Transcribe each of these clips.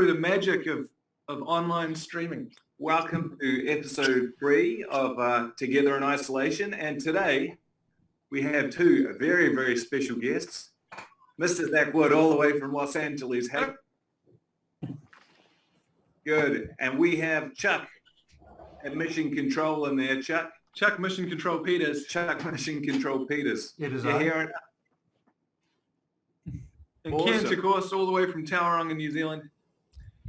through the magic of online streaming. Welcome to episode 3 of Together in Isolation, and today we have two very, very special guests. Mr. Zach Wood, all the way from Los Angeles. Hey. Good. And we have Chuck at Mission Control in there. Chuck Mission Control Peters. Chuck Mission Control Peters. It is You're hearing? And Awesome. Kent, of course, all the way from Tauranga, New Zealand.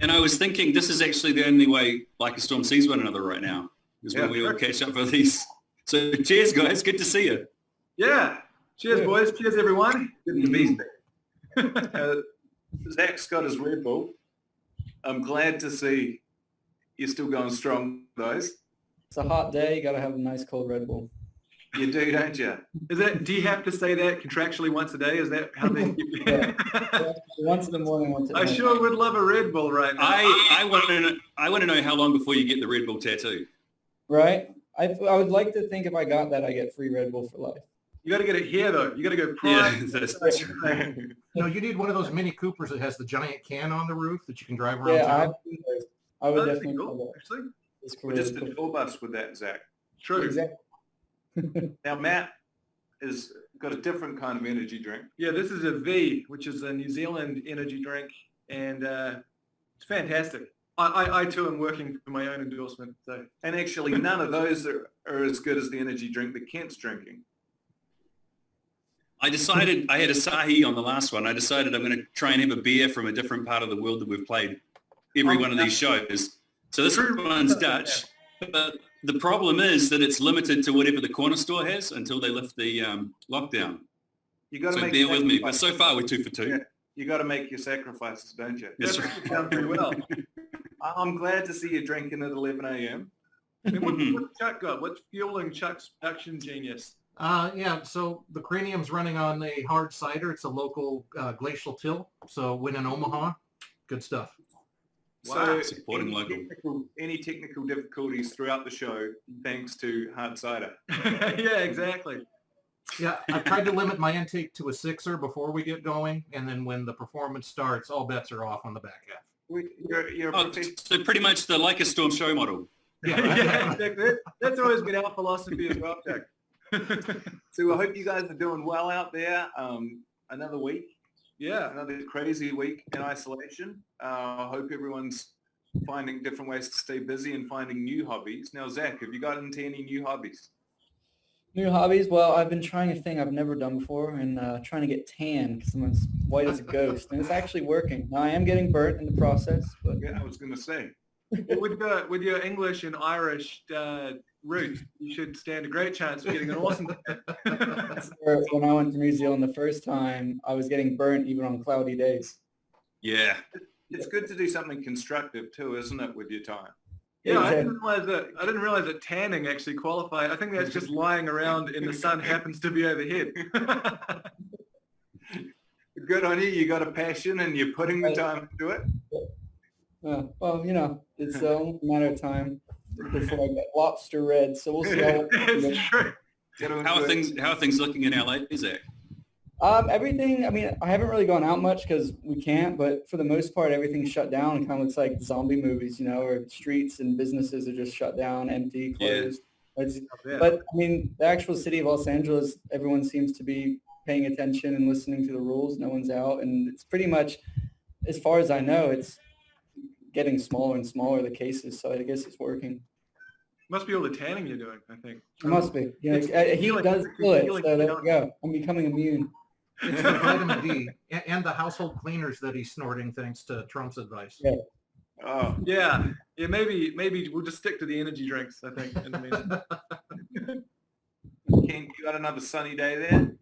And I was thinking this is actually the only way Like a Storm sees one another right now, is when Yeah. we all catch up for these. So cheers, guys. Good to see you. Yeah. Cheers, Yeah. boys. Cheers, everyone. Good to be there. Zach's got his Red Bull. I'm glad to see you're still going strong, guys. It's a hot day. You got to have a nice cold Red Bull. You do, don't you? Do you have to say that contractually once a day? Is that how they keep Yeah. Once in the morning, once at I night. sure would love a Red Bull right now. I want to know how long before you get the Red Bull tattoo. Right? I would like to think if I got that, I get free Red Bull for life. You got to get it here, though. You got to go Yeah, prime. that's true. No, you need one of those Mini Coopers that has the giant can on the roof that you can drive around Yeah, town. I would That'd be definitely cool, love that. actually. It's We're cool. just a tour bus with that, Zach. True. Exactly. Now, Matt has got a different kind of energy drink. Yeah, this is a V, which is a New Zealand energy drink, and it's fantastic. I too am working for my own endorsement. So And actually, none of those are as good as the energy drink that Kent's drinking. I decided, I had Asahi on the last one. I decided I'm going to try and have a beer from a different part of the world that we've played every one of these shows. So this one's Dutch, but the problem is that it's limited to whatever the corner store has until they lift the lockdown. You got to So make bear with me. But sacrifices. so far we're 2 for 2. Yeah. You got to make your sacrifices, don't you? That's that right. makes it sound pretty well. I'm glad to see you drinking at 11 a.m. And what's Chuck got? What's fueling Chuck's production genius? Yeah, so the Cranium's running on a hard cider. It's a local glacial till. So win in Omaha. Good stuff. So Supporting local. Any technical difficulties throughout the show, thanks to hard cider. Yeah, exactly. Yeah, I tried to limit my intake to a 6er before we get going. And then when the performance starts, all bets are off on the back half. You're a Oh, professional. so pretty much the Like a Storm show model. Yeah, exactly. That's always been our philosophy as well, Chuck. So I hope you guys are doing well out there. Another week. Yeah. Another crazy week in isolation. I hope everyone's finding different ways to stay busy and finding new hobbies. Now, Zach, have you got into any new hobbies? New hobbies? Well, I've been trying a thing I've never done before and trying to get tan because I'm as white as a ghost. And it's actually working. Now, I am getting burnt in the process. But Yeah, I was going to say. With your English and Irish roots, you should stand a great chance of getting an awesome. when I went to New Zealand the first time, I was getting burnt even on cloudy days. Yeah. It's good to do something constructive too, isn't it, with your time? Yeah, I Exactly. didn't realize that tanning actually qualified. I think that's just lying around and the sun happens to be overhead. Good on you. You got a passion and you're putting the time into it. Well, it's a matter of time before I get lobster red. So we'll see how It's true. How are things looking in LA, Zach? Everything, I mean, I haven't really gone out much because we can't, but for the most part, everything's shut down. It kind of looks like zombie movies, where streets and businesses are just shut down, empty, closed. Yeah. But, I mean, the actual city of Los Angeles, everyone seems to be paying attention and listening to the rules. No one's out. And it's pretty much, as far as I know, it's getting smaller and smaller, the cases. So I guess it's working. Must be all the tanning you're doing, I think. It must be. It's He healing- does feel it. healing So there down. we go. I'm becoming immune. It's the vitamin D and the household cleaners that he's snorting thanks to Trump's advice. Yeah. Oh, Yeah. Yeah, maybe we'll just stick to the energy drinks, I think. In the meantime. Ken, you got another sunny day there?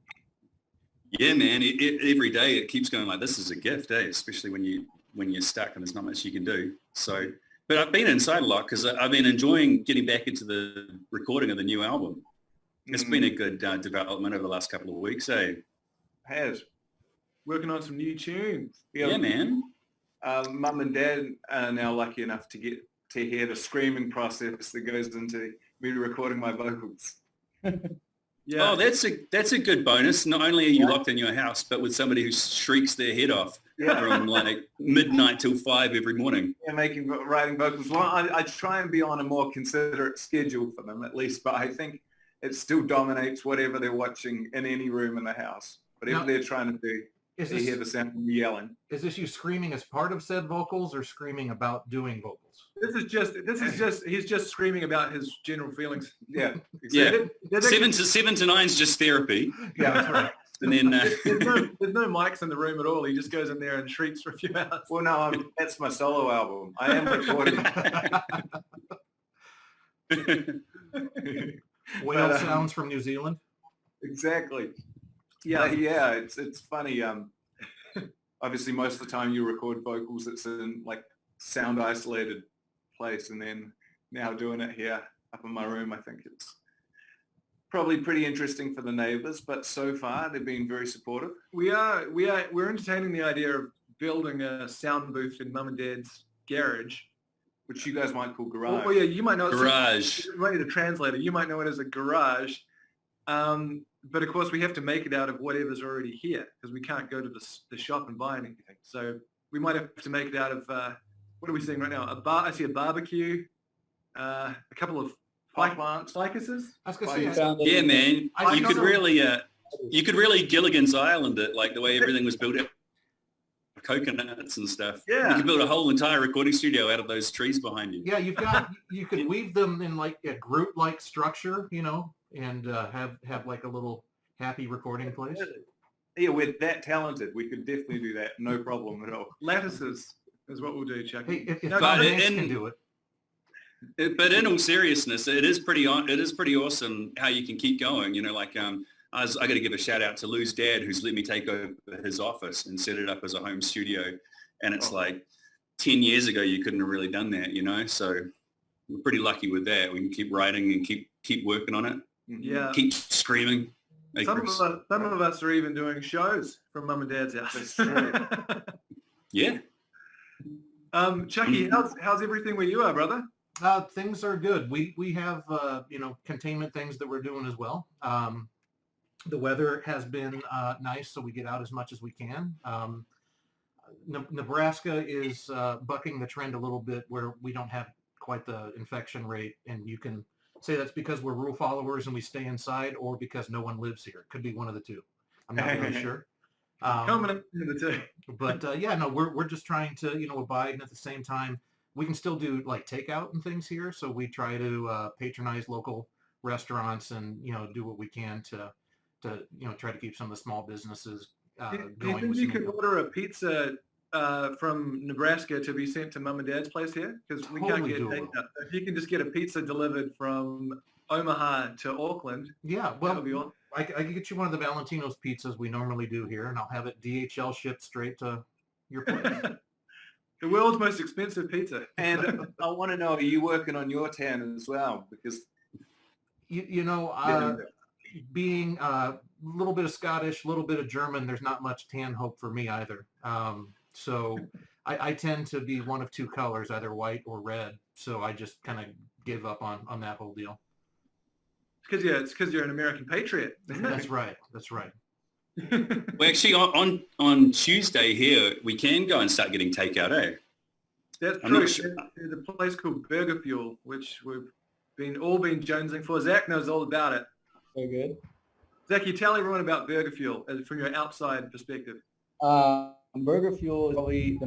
Yeah, man. Every day it keeps going like this is a gift, especially when you're stuck and there's not much you can do. So, but I've been inside a lot because I've been enjoying getting back into the recording of the new album. It's been a good development over the last couple of weeks, Has. Working on some new tunes. Yeah, man. Mum and Dad are now lucky enough to get to hear the screaming process that goes into me recording my vocals. Yeah. Oh, that's a good bonus. Not only are you locked in your house, but with somebody who shrieks their head off from like midnight till 5 every morning. Yeah, writing vocals. Well, I try and be on a more considerate schedule for them at least, but I think it still dominates whatever they're watching in any room in the house. Whatever Now, they're trying to do, Is they hear this, the sound of me yelling. is this you screaming as part of said vocals or screaming about doing vocals? This is just he's just screaming about his general feelings. Yeah, Yeah. There's actually- 7 to 9 is just therapy. Yeah, that's right. And then there's no mics in the room at all. He just goes in there and shrieks for a few hours. Well, no, that's my solo album. I am recording. Whale But, sounds from New Zealand. Exactly. Yeah. Yeah, it's funny. Obviously, most of the time you record vocals, it's in like sound isolated place, and then now doing it here up in my room, I think it's probably pretty interesting for the neighbors. But so far, they've been very supportive. We're entertaining the idea of building a sound booth in Mum and Dad's garage. Which you guys might call garage. Well, yeah, you might know it. garage. You might need a translator. You might know it as a garage. But of course, we have to make it out of whatever's already here because we can't go to the shop and buy anything. So we might have to make it out of what are we seeing right now? I see a barbecue, a couple of Hot plants. ficuses. I was gonna Oh, say, you Found it. Yeah, man. I You don't could know. really Gilligan's Island it, like the way everything was built out of coconuts and stuff. Yeah. You could build a whole entire recording studio out of those trees behind you. yeah, you could weave them in like a group-like structure, you know, and have like a little happy recording place. Yeah, we're that talented. We could definitely do that. No problem at all. Lattices is what we'll do, Chuck. Hey, if No, Bob but Hanks in- can do it, But in all seriousness, it is pretty awesome how you can keep going. You know, like I got to give a shout out to Lou's dad, who's let me take over his office and set it up as a home studio. And it's like 10 years ago, you couldn't have really done that, you know? So we're pretty lucky with that. We can keep writing and keep working on it. Yeah. Keep screaming. Hey, Some Chris. of us are even doing shows from Mum and Dad's house. That's true. Yeah. Chucky, how's everything where you are, brother? things are good. We have containment things that we're doing as well. The weather has been nice, so we get out as much as we can. Nebraska is bucking the trend a little bit where we don't have quite the infection rate, and you can say that's because we're rule followers and we stay inside, or because no one lives here. It could be one of the two. I'm not really sure. Combination of the two. But we're just trying to abide, and at the same time we can still do like takeout and things here. So we try to patronize local restaurants and do what we can to try to keep some of the small businesses Do you going. think with you some could of the- order a pizza from Nebraska to be sent to Mum and Dad's place here? Because we can't Totally get doable. takeout. If you can just get a pizza delivered from Omaha to Auckland, Yeah, that well, would be awesome. I could get you one of the Valentino's pizzas we normally do here, and I'll have it DHL shipped straight to your place. The world's most expensive pizza. And I want to know, are you working on your tan as well? Because Being a little bit of Scottish, a little bit of German, there's not much tan hope for me either. So I tend to be one of two colors, either white or red. So I just kind of give up on that whole deal. It's because you're an American patriot, isn't That's it? right. That's right. Well, actually, on Tuesday here, we can go and start getting takeout, eh? That's I'm true. not sure. There's a place called Burger Fuel, which we've all been jonesing for. Zach knows all about it. So good. Zach, you tell everyone about Burger Fuel from your outside perspective. Burger Fuel is probably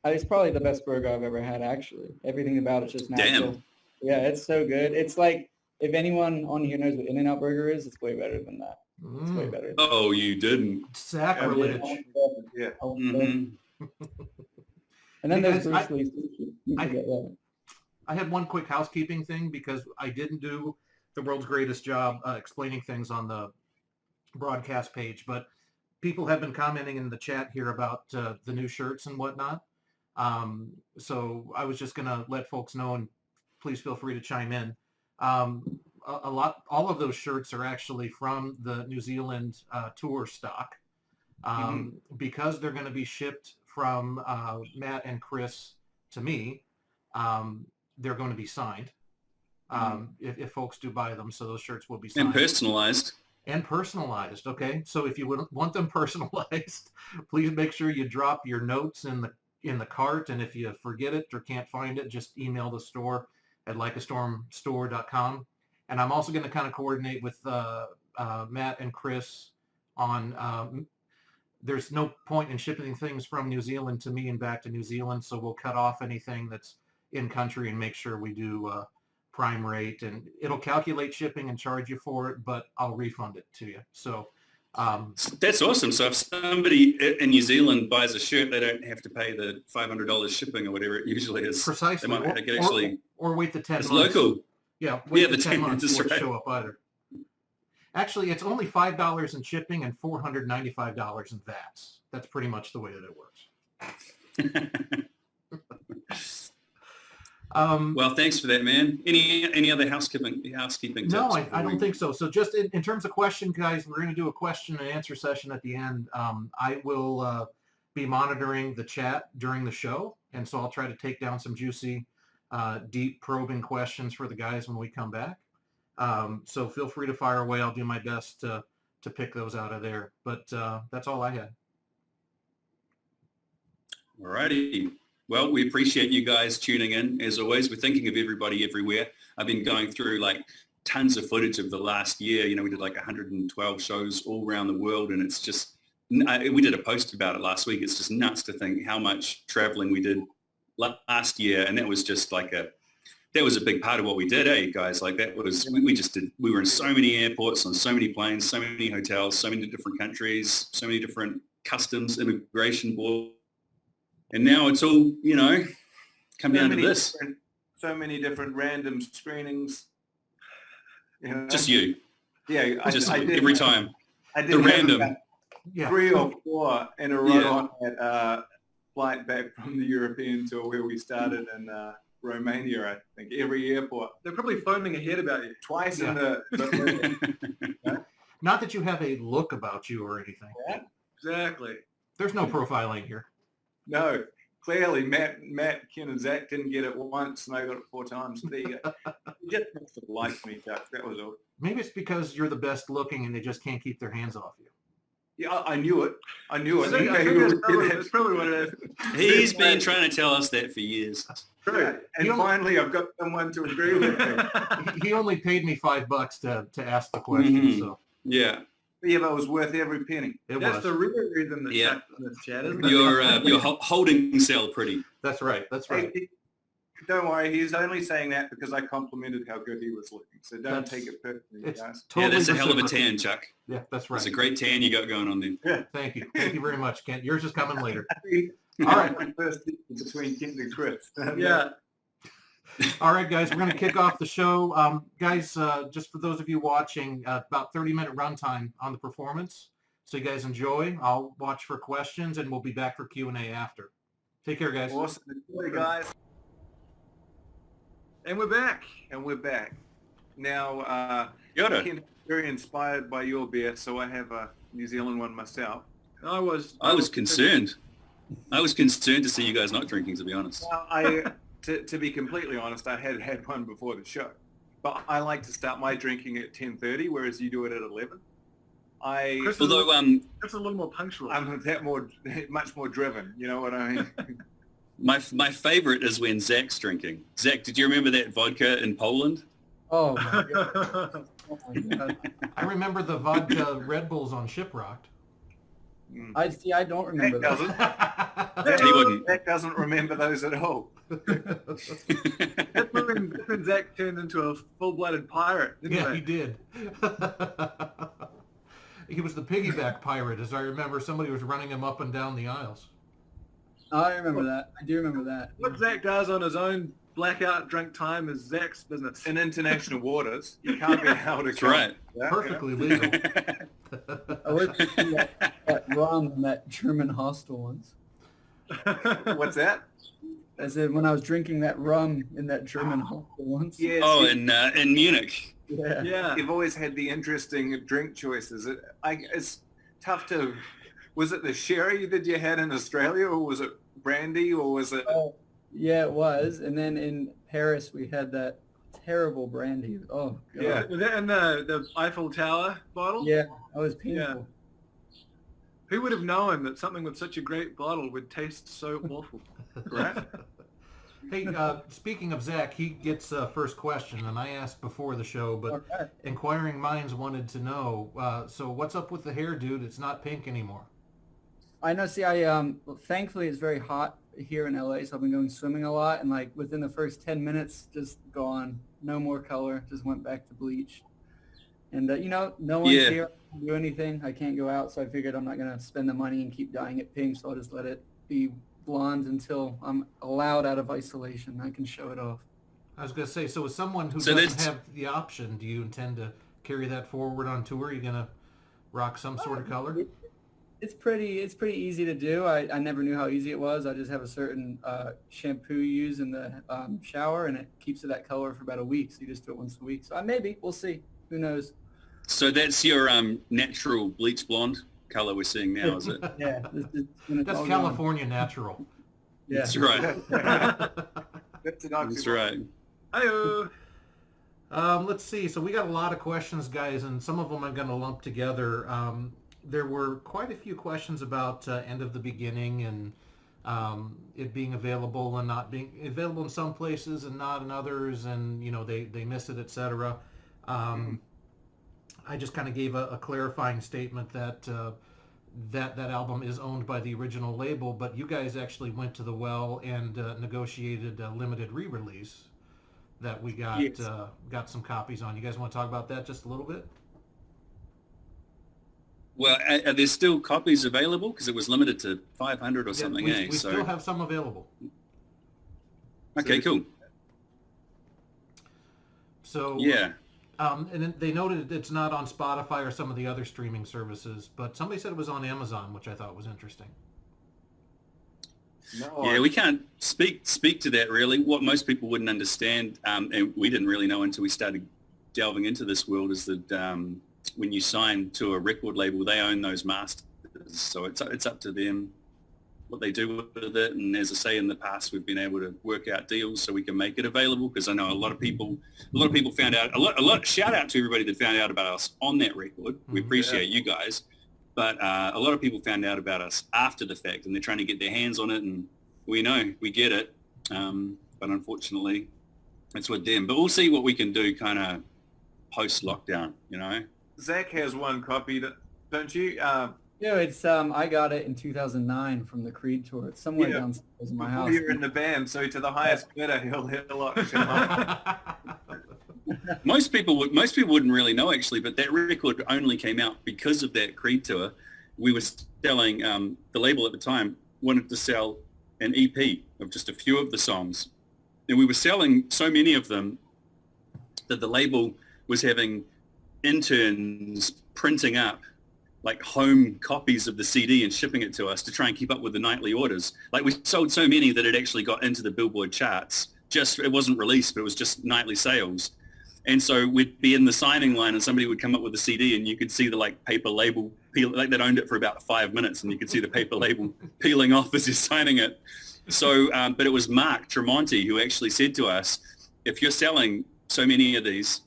it's probably the best burger I've ever had, actually. Everything about it's just natural. Damn. Yeah, it's so good. It's like, if anyone on here knows what In-N-Out Burger is, it's way better than that. It's way better. Oh, you didn't. Sacrilege. yeah, Mhm. And then Hey, there's guys, Bruce Lee sushi. You I- forget that. I had one quick housekeeping thing because I didn't do the world's greatest job explaining things on the broadcast page, but people have been commenting in the chat here about the new shirts and whatnot. So I was just going to let folks know, and please feel free to chime in. All of those shirts are actually from the New Zealand tour stock. Because they're going to be shipped from Matt and Chris to me, they're going to be signed. if folks do buy them. So those shirts will be signed. And personalized. And personalized. Okay. So if you would want them personalized, please make sure you drop your notes in the cart. And if you forget it or can't find it, just email the store at likeastormstore.com. And I'm also going to kind of coordinate with Matt and Chris on there's no point in shipping things from New Zealand to me and back to New Zealand. So we'll cut off anything that's in country and make sure we do prime rate, and it'll calculate shipping and charge you for it, but I'll refund it to you. So that's awesome. So if somebody in New Zealand buys a shirt, they don't have to pay the $500 shipping or whatever it usually is. Precisely. They might actually, or wait the 10 it's months. local. Yeah, wait the 10 10 months months, for it to right. show up either. Actually, it's only $5 in shipping and $495 in VATs. That's pretty much the way that it works. Well, thanks for that, man. Any other housekeeping tips? No, I before don't we- think so. So just in terms of question, guys, we're going to do a question and answer session at the end. I will be monitoring the chat during the show, and so I'll try to take down some juicy, deep probing questions for the guys when we come back. So feel free to fire away. I'll do my best to pick those out of there. But that's all I had. All righty. Well, we appreciate you guys tuning in. As always, we're thinking of everybody everywhere. I've been going through like tons of footage of the last year. You know, we did like 112 shows all around the world, and it's just, we did a post about it last week. It's just nuts to think how much traveling we did last year. And that was just like that was a big part of what we did, guys? Like that was, we were in so many airports, on so many planes, so many hotels, so many different countries, so many different immigration boards. And now it's all, come down to this. So many different random screenings. Just you. Yeah, Just I did every time. I did The have random. about Yeah. 3 or 4 in a row Yeah. on that flight back from the European tour where we started in Romania, I think. Every airport. They're probably phoning ahead about you. Twice Yeah. in the Not that you have a look about you or anything. Exactly. There's no profiling here. No, clearly Matt, Ken, and Zach didn't get it once, and I got it 4 times. There you go. You just must have liked me, Chuck. That was all. Maybe it's because you're the best looking and they just can't keep their hands off you. Yeah, I knew it. I knew I it. think Okay, that's probably what it is. He's been trying to tell us that for years. True. And You- finally, I've got someone to agree with me. He only paid me $5 to ask the question, Mhm. so Yeah. Yeah, but it was worth every penny. it That's was. the real reason that Yeah. Chuck's in this chat, isn't it? You're holding cell pretty. That's right. That's right. Hey, don't worry, he's only saying that because I complimented how good he was looking. So don't That's- take it personally, It's guys. totally Yeah, that's a hell of a reciprocal. tan, Chuck. Yeah, that's right. It's a great tan you got going on there. Thank you. Thank you very much, Kent. Yours is coming later. All All right. right. First between Kent and Chris. Yeah. All right, guys, we're going to kick off the show. Guys, just for those of you watching, about 30-minute runtime on the performance. So you guys enjoy. I'll watch for questions, and we'll be back for Q&A after. Take care, guys. Awesome. Enjoy, guys. And we're back. And we're back. Now, Yoda. Kent, very inspired by your beer, so I have a New Zealand one myself. I was concerned. I was concerned to see you guys not drinking, to be honest. Well, to be completely honest, I had had one before the show, but I like to start my drinking at 10:30, whereas you do it at 11. Chris is Although, That's a little more punctual. I'm much more driven. You know what I mean? my favorite is when Zach's drinking. Zach, did you remember that vodka in Poland? Oh my god. Oh my god. I remember the vodka Red Bulls on Shiprocked. I don't remember That that. doesn't. He wouldn't. Zach doesn't remember those at all. That's when Zach turned into a full-blooded pirate, didn't Yeah, he? he did. He was the piggyback pirate, as I remember. Somebody was running him up and down the aisles. I remember that. I do remember that. What Zach does on his own blackout drunk time is Zach's business. In international waters, you can't be held That's accountable. right. Yeah, Perfectly legal. I worked in that rum in that German hostel once. yeah. What's that? I said when I was drinking that rum in that German hostel once. Yes. Oh, in Munich. Yeah. Yeah. You've always had the interesting drink choices. It's tough to. Was it the sherry that you had in Australia, or was it brandy, or was it? Oh, yeah, it was. And then in Paris we had that terrible brandy. Oh, God. Yeah. Was that in the Eiffel Tower bottle? Yeah, that was painful. Who would have known that something with such a great bottle would taste so awful? Right? Hey, speaking of Zach, he gets first question, and I asked before the show, but Okay. inquiring minds wanted to know. So what's up with the hair, dude? It's not pink anymore. I know. See, thankfully it's very hot here in LA, so I've been going swimming a lot, and like within the first 10 minutes, just gone. No more color. Just went back to bleach. And no one's Yeah. here to do anything. I can't go out, so I figured I'm not gonna spend the money and keep dyeing it pink. So I'll just let it be blonde until I'm allowed out of isolation. I can show it off. I was going to say, so as someone who So doesn't that's- have the option, do you intend to carry that forward on tour? Are you going to rock some sort of color? It's pretty easy to do. I never knew how easy it was. I just have a certain shampoo you use in the shower, and it keeps it that color for about a week. So you just do it once a week. So maybe we'll see. Who knows? So that's your natural bleach blonde color we're seeing now, is it? Yeah, when it's That's all California natural. Yeah. That's right. That's an That's oxymoron. right. Hi-oh. Let's see. So we got a lot of questions, guys, and some of them I'm going to lump together. There were quite a few questions about End of the Beginning and it being available and not being available in some places and not in others, and they miss it, etc. I just kind of gave a clarifying statement that that album is owned by the original label, but you guys actually went to the well and negotiated a limited re-release that we got Yes. got some copies on. You guys want to talk about that just a little bit? Well, are there still copies available? Because it was limited to 500 or Yeah, something, we eh? we still have some available. Okay, cool. So Yeah. and then they noted it's not on Spotify or some of the other streaming services, but somebody said it was on Amazon, which I thought was interesting. No, Yeah, we can't speak to that really. What most people wouldn't understand, and we didn't really know until we started delving into this world, is that when you sign to a record label, they own those masters, so it's up to them what they do with it. And as I say, in the past, we've been able to work out deals so we can make it available, because I know a lot of people found out a lot. Shout out to everybody that found out about us on that record. We appreciate you guys. But a lot of people found out about us after the fact, and they're trying to get their hands on it, and we get it. But unfortunately, it's with them. But we'll see what we can do kind of post-lockdown, Zach has one copy, don't you? Yeah, it's I got it in 2009 from the Creed tour. It's somewhere Yeah. downstairs in my Before house. you're in the band, so to the highest bidder, he'll auction off. Most people wouldn't really know actually, but that record only came out because of that Creed tour. We were selling, the label at the time wanted to sell an EP of just a few of the songs, and we were selling so many of them that the label was having interns printing up like home copies of the CD and shipping it to us to try and keep up with the nightly orders. Like, we sold so many that it actually got into the Billboard charts. It wasn't released, but it was just nightly sales. And so we'd be in the signing line and somebody would come up with a CD and you could see the paper label like they'd owned it for about 5 minutes, and you could see the paper label peeling off as you're signing it. So, but it was Mark Tremonti who actually said to us, if you're selling so many of these,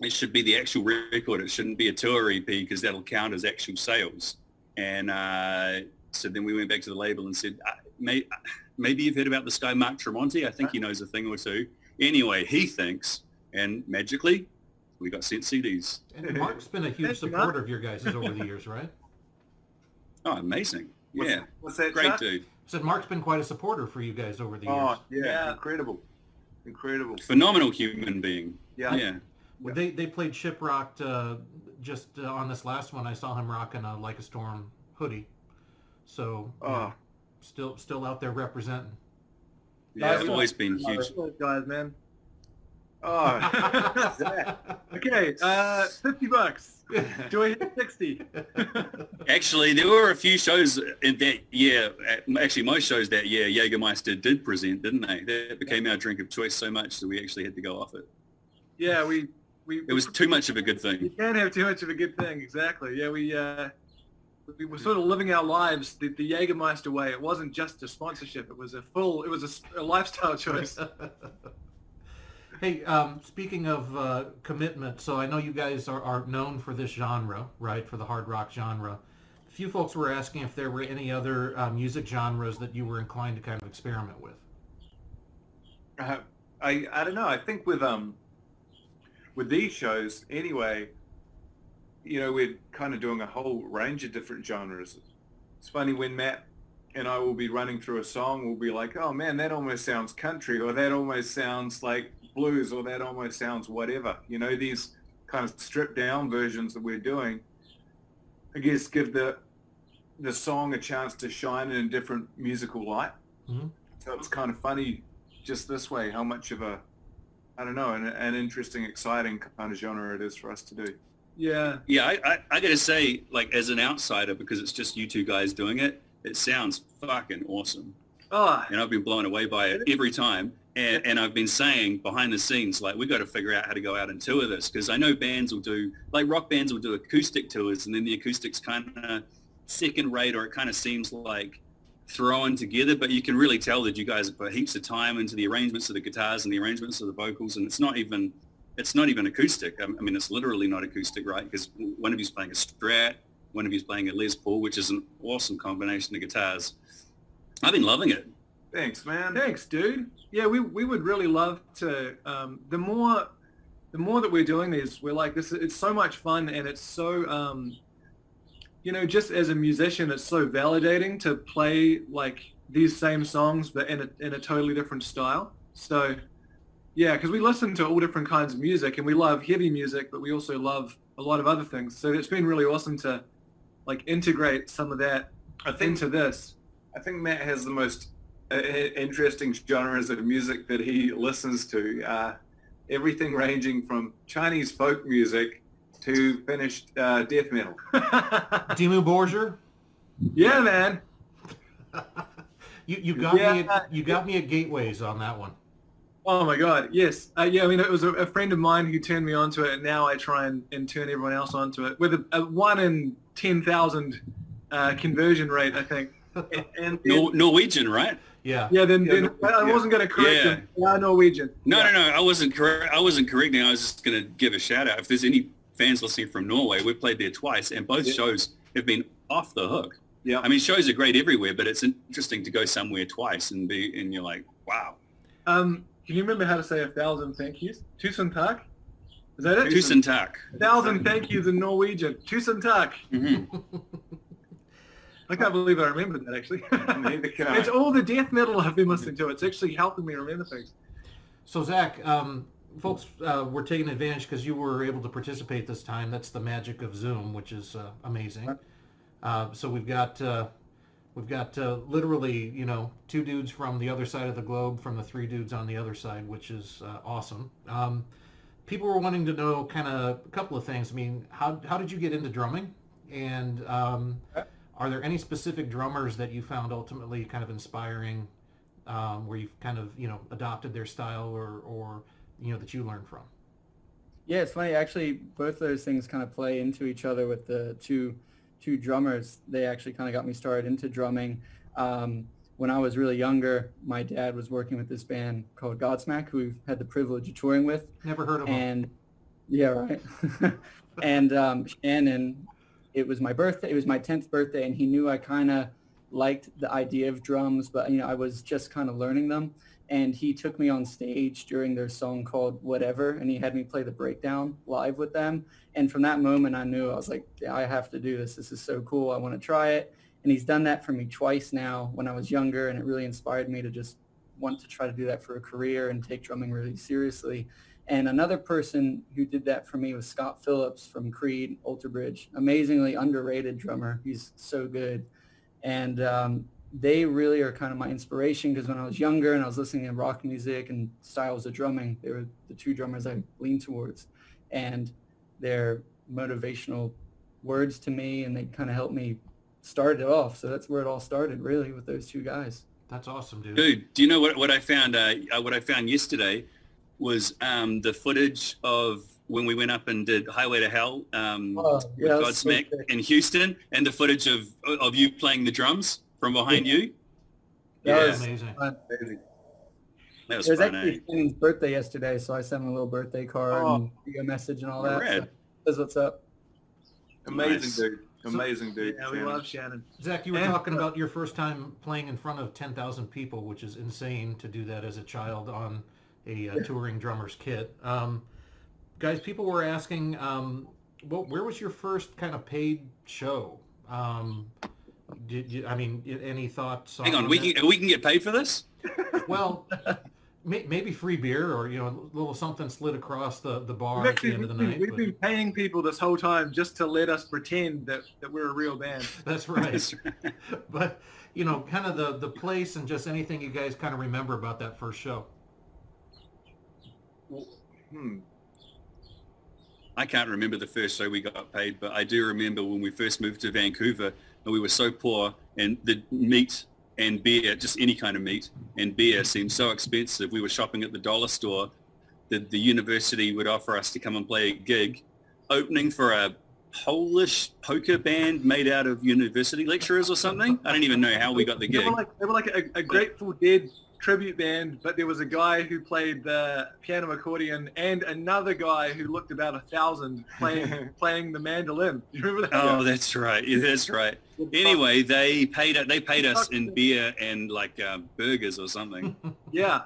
it should be the actual record. It shouldn't be a tour EP, because that'll count as actual sales. And so then we went back to the label and said, maybe you've heard about this guy, Mark Tremonti. I think he knows a thing or two. Anyway, he thinks, and magically, we got sent CDs. And Mark's been a huge Thanks, Mark. supporter of your guys' over the years, right? Oh, amazing. Yeah, What's that, great Chuck? dude. Said Mark's been quite a supporter for you guys over the years. Oh, yeah, Yeah. incredible. Phenomenal human being. Yeah. Yeah. Well, they played Shiprocked just on this last one. I saw him rocking a Like a Storm hoodie. So Oh. still out there representing. Yeah, That's it's always been huge. Those guys, man. Oh, Zach. Okay, $50. Do I hit 60? Actually, there were a few shows in that year. Actually, most shows that year, Jägermeister did present, didn't they? That became our drink of choice so much that we actually had to go off it. Yeah, we It was too much of a good You thing. can't have too much of a good thing. Exactly. Yeah, we were sort of living our lives the Jägermeister way. It wasn't just a sponsorship. It was a lifestyle choice. Hey, speaking of commitment, so I know you guys are known for this genre, right? For the hard rock genre. A few folks were asking if there were any other music genres that you were inclined to kind of experiment with. I don't know. I think with these shows anyway, we're kind of doing a whole range of different genres. It's funny when Matt and I will be running through a song, we'll be like, oh man, that almost sounds country, or that almost sounds like blues, or that almost sounds whatever. These kind of stripped down versions that we're doing, I guess, give the song a chance to shine in a different musical light. Mm-hmm. So it's kind of funny just this way how much of I don't know, an interesting, exciting kind of genre it is for us to do. Yeah. Yeah, I got to say, like, as an outsider, because it's just you two guys doing it, it sounds fucking awesome. Oh, And I've been blown away by it every time. And I've been saying behind the scenes, like, we got to figure out how to go out and tour this, because I know bands will do, like rock bands will do acoustic tours, and then the acoustics kind of second rate, or it kind of seems like thrown together, but you can really tell that you guys have put heaps of time into the arrangements of the guitars and the arrangements of the vocals, and it's not even acoustic. I mean, it's literally not acoustic, right? Because one of you's playing a Strat, one of you's playing a Les Paul, which is an awesome combination of guitars. I've been loving it. Thanks, man. thanks, dude. Yeah, we would really love to. The more that we're doing these, we're like, this. It's so much fun, and it's so, just as a musician, it's so validating to play like these same songs, but in a totally different style. So, yeah, because we listen to all different kinds of music, and we love heavy music, but we also love a lot of other things. So it's been really awesome to like integrate some of that into this. I think Matt has the most interesting genres of music that he listens to. Everything ranging from Chinese folk music to finished death metal. Dimmu Borgir, Yeah, man. you got me at Gateways on that one. Oh my God, yes. Yeah, I mean, it was a friend of mine who turned me onto it, and now I try and turn everyone else onto it with a 1 in 10,000 conversion rate, I think. And Norwegian, right? Yeah. Yeah, then Yeah, I wasn't going to correct Yeah. them. Yeah, Norwegian. No, Yeah. I wasn't correcting. I was just going to give a shout out. If there's any fans listening from Norway, we played there twice, and both shows have been off the hook. Yeah. I mean, shows are great everywhere, but it's interesting to go somewhere twice and you're like, wow. Can you remember how to say 1,000 thank yous? Tusen tak? Is that it? Tusen tak. 1,000 thank yous in Norwegian. Tusen tak. Mm-hmm. I can't believe I remembered that, actually. Neither can I. It's all the death metal I've been listening to. It's actually helping me remember things. So Zach, folks were taking advantage because you were able to participate this time. That's the magic of Zoom, which is amazing. So we've got literally, 2 dudes from the other side of the globe from the 3 dudes on the other side, which is awesome. People were wanting to know kind of a couple of things. I mean, how did you get into drumming? And are there any specific drummers that you found ultimately kind of inspiring, where you've kind of, adopted their style or that you learned from? Yeah, it's funny. Actually, both those things kind of play into each other with the two drummers. They actually kind of got me started into drumming. When I was really younger, my dad was working with this band called Godsmack, who we've had the privilege of touring with. Never heard of them. And yeah, right. And Shannon, it was my birthday. It was my 10th birthday, and he knew I kind of liked the idea of drums, but I was just kind of learning them. And he took me on stage during their song called Whatever, and he had me play the breakdown live with them. And from that moment, I knew, I was like, yeah, I have to do this. This is so cool. I want to try it. And he's done that for me twice now when I was younger, and it really inspired me to just want to try to do that for a career and take drumming really seriously. And another person who did that for me was Scott Phillips from Creed, Alter Bridge. Amazingly underrated drummer. He's so good. And they really are kind of my inspiration, because when I was younger and I was listening to rock music and styles of drumming, they were the 2 drummers I leaned towards. And their motivational words to me, and they kind of helped me start it off. So that's where it all started, really, with those 2 guys. That's awesome, dude. Dude, do you know what I found? What I found yesterday was the footage of when we went up and did Highway to Hell with that's so Godsmack sick. in Houston, and the footage of you playing the drums from behind you. That Yeah. was Amazing. fun. Amazing. That was It was fun, actually eh? Shannon's birthday yesterday, so I sent him a little birthday card Oh. and a message and all Oh, that. rad. So says what's up. Amazing Nice. dude. Amazing dude. Yeah, we Shannon. love Shannon. Zach, you were And- talking about your first time playing in front of 10,000 people, which is insane to do that as a child on a touring drummer's kit. Guys, people were asking, where was your first kind of paid show? Any thoughts? Hang on, that? we can get paid for this? Well, maybe free beer or a little something slid across the bar at the end of the night. We've but- been paying people this whole time just to let us pretend that we're a real band. That's right. That's right. But kind of the place and just anything you guys kind of remember about that first show. I can't remember the first show we got paid, but I do remember when we first moved to Vancouver and we were so poor and the meat and beer, just any kind of meat and beer seemed so expensive. We were shopping at the dollar store. The university would offer us to come and play a gig opening for a Polish poker band made out of university lecturers or something. I don't even know how we got the They gig. were like a Grateful Dead tribute band, but there was a guy who played the piano accordion and another guy who looked about 1,000 playing the mandolin. You remember that? Oh, that's right. Yeah, that's right. Anyway, they paid us in beer and like burgers or something. Yeah,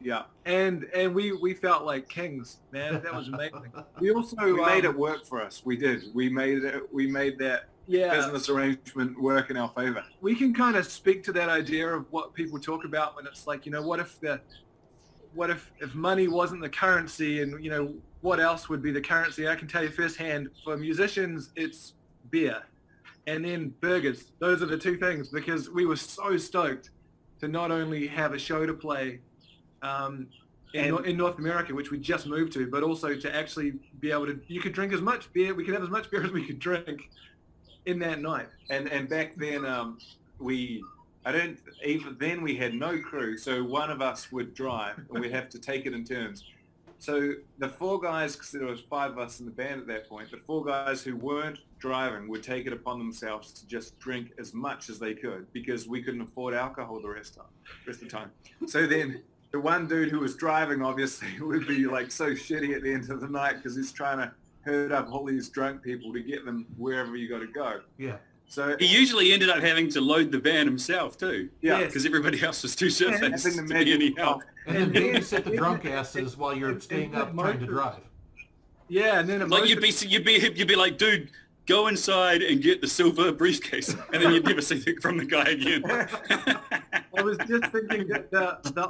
Yeah. and we felt like kings, man. That was amazing. We also We made it work for us. We did. We made that Yeah, business arrangement work in our favor. we can kind of speak to that idea of what people talk about when it's like, what if money wasn't the currency, and what else would be the currency? I can tell you firsthand, for musicians, it's beer and then burgers. Those are the two things, because we were so stoked to not only have a show to play in North America, which we just moved to, but also to actually be able to, you could drink as much beer, we could have as much beer as we could drink in that night. And back then, we had no crew, so one of us would drive, and we'd have to take it in turns. So the four guys, because there was five of us in the band at that point, the four guys who weren't driving would take it upon themselves to just drink as much as they could, because we couldn't afford alcohol the rest of the time. So then the one dude who was driving obviously would be like so shitty at the end of the night because he's trying to herd up all these drunk people to get them wherever you got to go. Yeah. So He usually ended up having to load the van himself too. yeah, Because everybody else was too shit-faced having to the be any magic help. And then And then- babysit the drunk asses while you're staying up trying to drive. Yeah, and then Like emotion- you'd be like, dude, go inside and get the silver briefcase, and then you'd never see it from the guy again. I was just thinking that the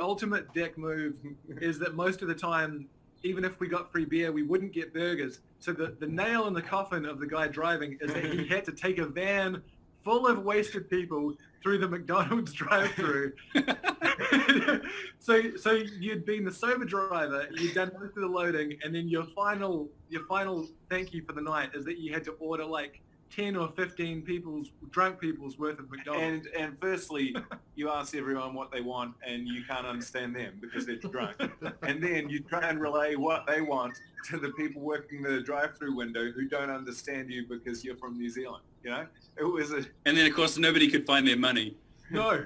ultimate deck move is that most of the time, even if we got free beer, we wouldn't get burgers. So the nail in the coffin of the guy driving is that he had to take a van full of wasted people through the McDonald's drive-through. so you'd been the sober driver, you'd done most of the loading, and then your final thank you for the night is that you had to order like 10 or 15 drunk people's worth of McDonald's. and firstly, you ask everyone what they want, and you can't understand them because they're drunk. And then you try and relay what they want to the people working the drive-through window who don't understand you because you're from New Zealand. It was And then, of course, nobody could find their money. No.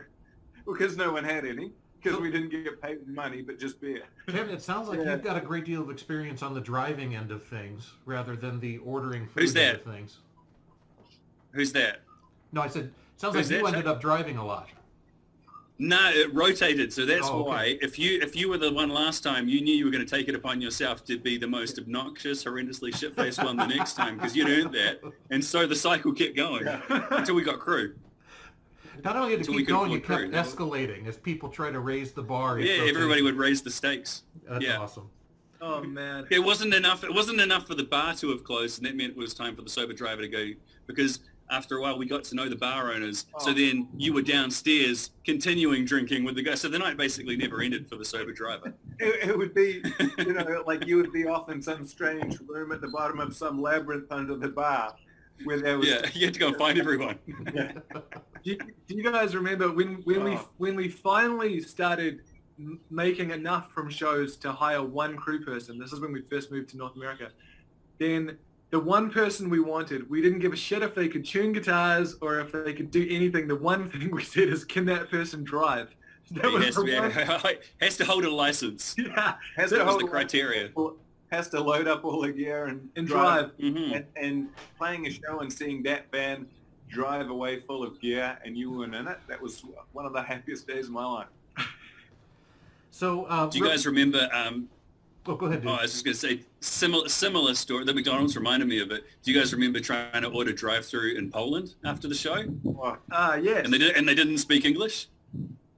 because no one had any, because we didn't get paid money, but just beer. Kevin, it sounds like Yeah. you've got a great deal of experience on the driving end of things rather than the ordering food Who's end that? of things. Who's that? No, I said, sounds Who's like you that, ended Zach? up driving a lot. No, it rotated, so that's Oh, okay. why. If you were the one last time, you knew you were going to take it upon yourself to be the most obnoxious, horrendously shit-faced one the next time because you'd earned that, and so the cycle kept going until we got crew. Not only did it So we keep could going, you afford kept crew. escalating as people try to raise the bar. Yeah, everybody would raise the stakes. That's yeah. awesome. Oh man. It wasn't enough. It wasn't enough for the bar to have closed, and that meant it was time for the sober driver to go. Because after a while, we got to know the bar owners. So Oh. then you were downstairs continuing drinking with the guy. So the night basically never ended for the sober driver. It would be, like you would be off in some strange room at the bottom of some labyrinth under the bar where there was... Yeah, you had to go and find everyone. Do you guys remember when Oh. we finally started making enough from shows to hire one crew person? This is when we first moved to North America. Then the one person we wanted, we didn't give a shit if they could tune guitars or if they could do anything. The one thing we said is, can that person drive? That He was has to, the one. has to hold a license. Yeah, Has That to was hold the criteria. has to load up all the gear and drive. Mhm. and playing a show and seeing that band drive away full of gear and you weren't in it. That was one of the happiest days of my life. So, Do you guys remember? oh, go ahead, dude. I was just going to say similar story. The McDonald's reminded me of it. Do you guys remember trying to order drive-through in Poland after the show, Oh, Yes. and they didn't speak English?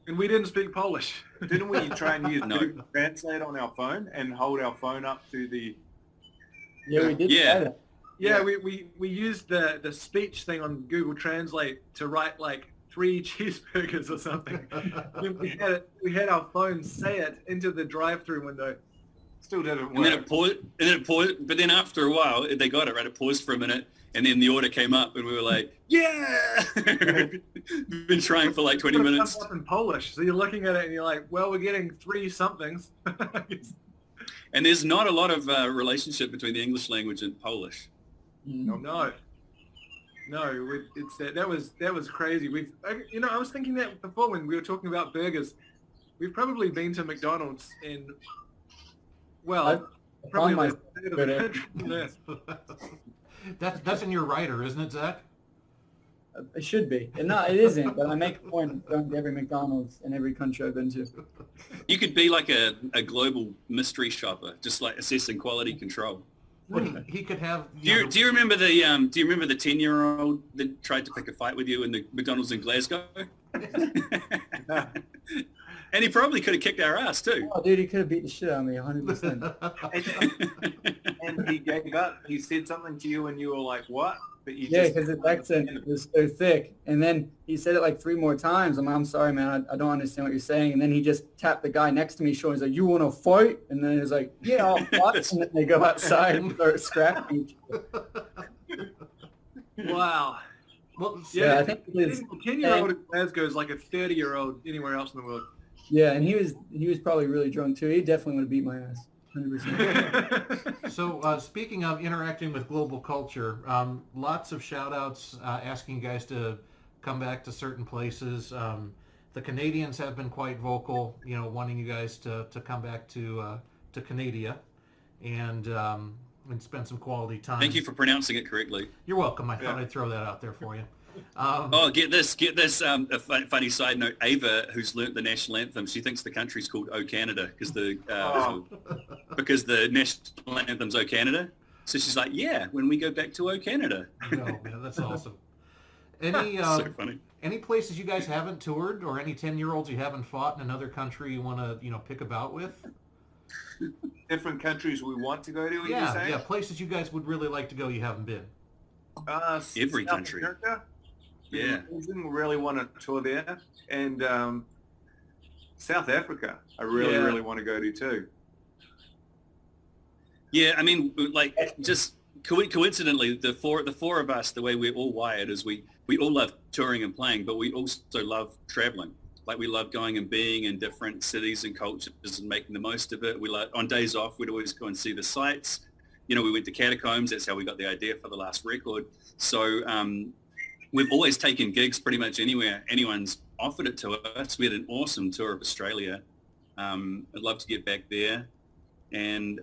And we didn't speak Polish. didn't we try and use No. Google Translate on our phone and hold our phone up to the... Yeah, we did Yeah. try that. Yeah, we used the speech thing on Google Translate to write like 3 cheeseburgers or something. Then we had our phone say it into the drive-through window. Still didn't And then work. it paused. But then after a while, they got it right. It paused for a minute, and then the order came up, and we were like, "Yeah!" We've been trying for like 20 But it minutes. comes up in Polish, so you're looking at it and you're like, "Well, we're getting 3 somethings." And there's not a lot of relationship between the English language and Polish. No, it's that was crazy. I was thinking that before when we were talking about burgers. We've probably been to McDonald's in, well, probably my like a third of the country. Yeah. That's in your writer, isn't it, Zach? It should be. It isn't, but I make a point of going to every McDonald's in every country I've been to. You could be like a global mystery shopper, just like assessing quality control. Well, he could have. Do you remember the 10-year-old that tried to pick a fight with you in the McDonald's in Glasgow? And he probably could have kicked our ass too. Oh, dude, he could have beat the shit out of me 100%. And he gave up. He said something to you and you were like, what? But you Yeah, just because his accent was so thick. And then he said it like 3 more times. I'm sorry, man. I don't understand what you're saying. And then he just tapped the guy next to me, showing, he's like, you want to fight? And then he's like, yeah, I'll fight. And then they go outside and start scrapping each other. Wow. Well, Yeah, I the think it is. 10-year-old in Glasgow is like a 30-year-old anywhere else in the world. Yeah, and he was probably really drunk too. He definitely would have beat my ass. 100%. So speaking of interacting with global culture, lots of shout outs asking you guys to come back to certain places. The Canadians have been quite vocal, wanting you guys to come back to Canada and spend some quality time. Thank you for pronouncing it correctly. You're welcome. I thought I'd throw that out there for you. Get this. A funny side note. Ava, who's learnt the national anthem, she thinks the country's called "O Canada" because the national anthem's "O Canada." So she's like, "Yeah, when we go back to O Canada." Oh, man, that's awesome. Any So funny. any places you guys haven't toured, or any 10-year-olds you haven't fought in another country you want to pick a bout with? different countries we want to go to, are you saying? Yeah, places you guys would really like to go you haven't been. Every South country. America. Yeah. We really want to tour there. And South Africa, I really want to go to too. Yeah, I mean, like, just coincidentally, the four of us, the way we're all wired is we all love touring and playing, but we also love traveling. Like, we love going and being in different cities and cultures and making the most of it. We like, on days off, we'd always go and see the sights. We went to Catacombs. That's how we got the idea for the last record. So we've always taken gigs pretty much anywhere anyone's offered it to us. We had an awesome tour of Australia. I'd love to get back there. And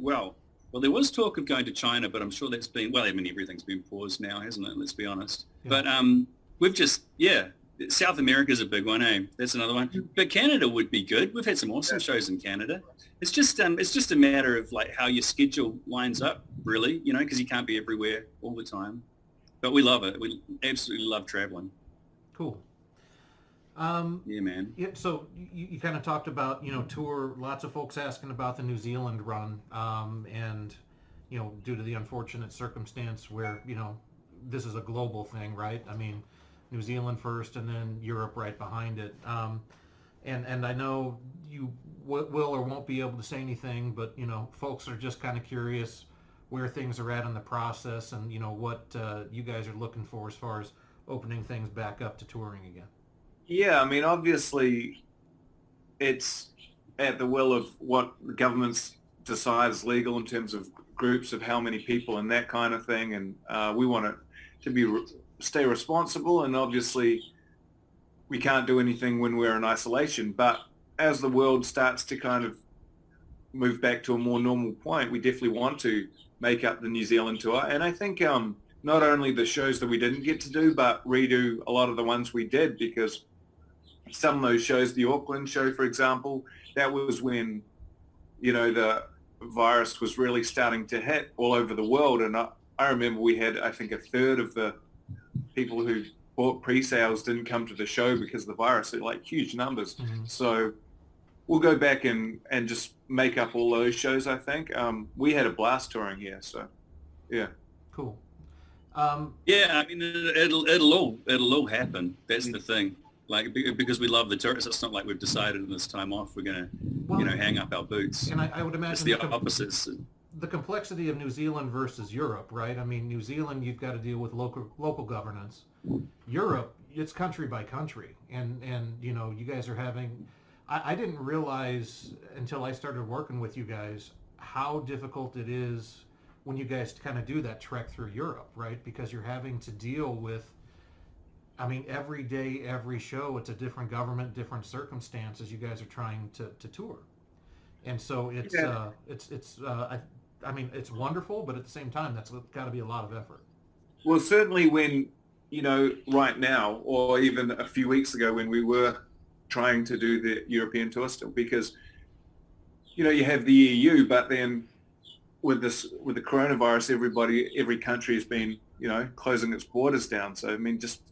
well, there was talk of going to China, but I'm sure that's been, everything's been paused now, hasn't it? Let's be honest. Yeah. But we've just, South America's a big one, eh? That's another one. But Canada would be good. We've had some awesome shows in Canada. It's just a matter of like how your schedule lines up, really, because you can't be everywhere all the time. But we love it. We absolutely love traveling. Cool. Yeah, man. Yeah, so you kind of talked about, tour, lots of folks asking about the New Zealand run, and, due to the unfortunate circumstance where, this is a global thing, right? I mean, New Zealand first and then Europe right behind it. And I know you will or won't be able to say anything, but, folks are just kind of curious where things are at in the process and, what you guys are looking for as far as opening things back up to touring again. Yeah, I mean, obviously, it's at the will of what the government decides legal in terms of groups of how many people and that kind of thing. And we want it to stay responsible. And obviously, we can't do anything when we're in isolation. But as the world starts to kind of move back to a more normal point, we definitely want to make up the New Zealand tour. And I think not only the shows that we didn't get to do, but redo a lot of the ones we did, because some of those shows, the Auckland show, for example, that was when, you know, the virus was really starting to hit all over the world. And I remember we had, I think, a third of the people who bought pre-sales didn't come to the show because of the virus. They're like huge numbers. Mhm. So we'll go back and just make up all those shows, I think. We had a blast touring here, so yeah. Cool. Yeah, I mean, it'll all happen. That's the thing. Like, because we love the tourists, it's not like we've decided in this time off we're going to, Well, hang up our boots. and I would It's imagine the opposites. the complexity of New Zealand versus Europe, right? I mean, New Zealand, you've got to deal with local governance. Europe, it's country by country, and you know, you guys are having. I didn't realize until I started working with you guys how difficult it is when you guys kind of do that trek through Europe, right? Because you're having to deal with, I mean, every day, every show, it's a different government, different circumstances you guys are trying to tour. And so it's, Yeah. I mean, it's wonderful, but at the same time, that's got to be a lot of effort. Well, certainly when, you know, right now, or even a few weeks ago when we were trying to do the European tour still, because, you know, you have the EU, but then with the coronavirus, every country has been, you know, closing its borders down. So, I mean, just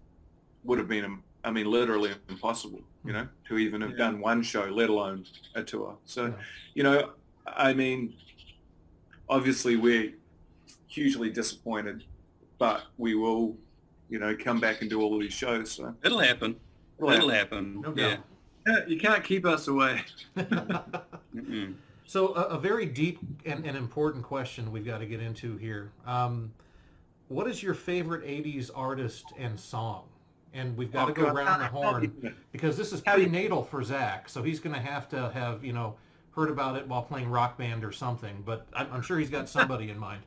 would have been, I mean, literally impossible, you know, to even have done one show, let alone a tour. So, Yeah. you know, I mean, obviously we're hugely disappointed, but we will, you know, come back and do all of these shows. So It'll happen. It'll happen. No Yeah. doubt. You can't keep us away. Mm-mm. So a very deep and important question we've got to get into here. What is your favorite 80s artist and song? And we've got to go around the horn because this is prenatal for Zach. So he's going to have, you know, heard about it while playing Rock Band or something. But I'm sure he's got somebody in mind.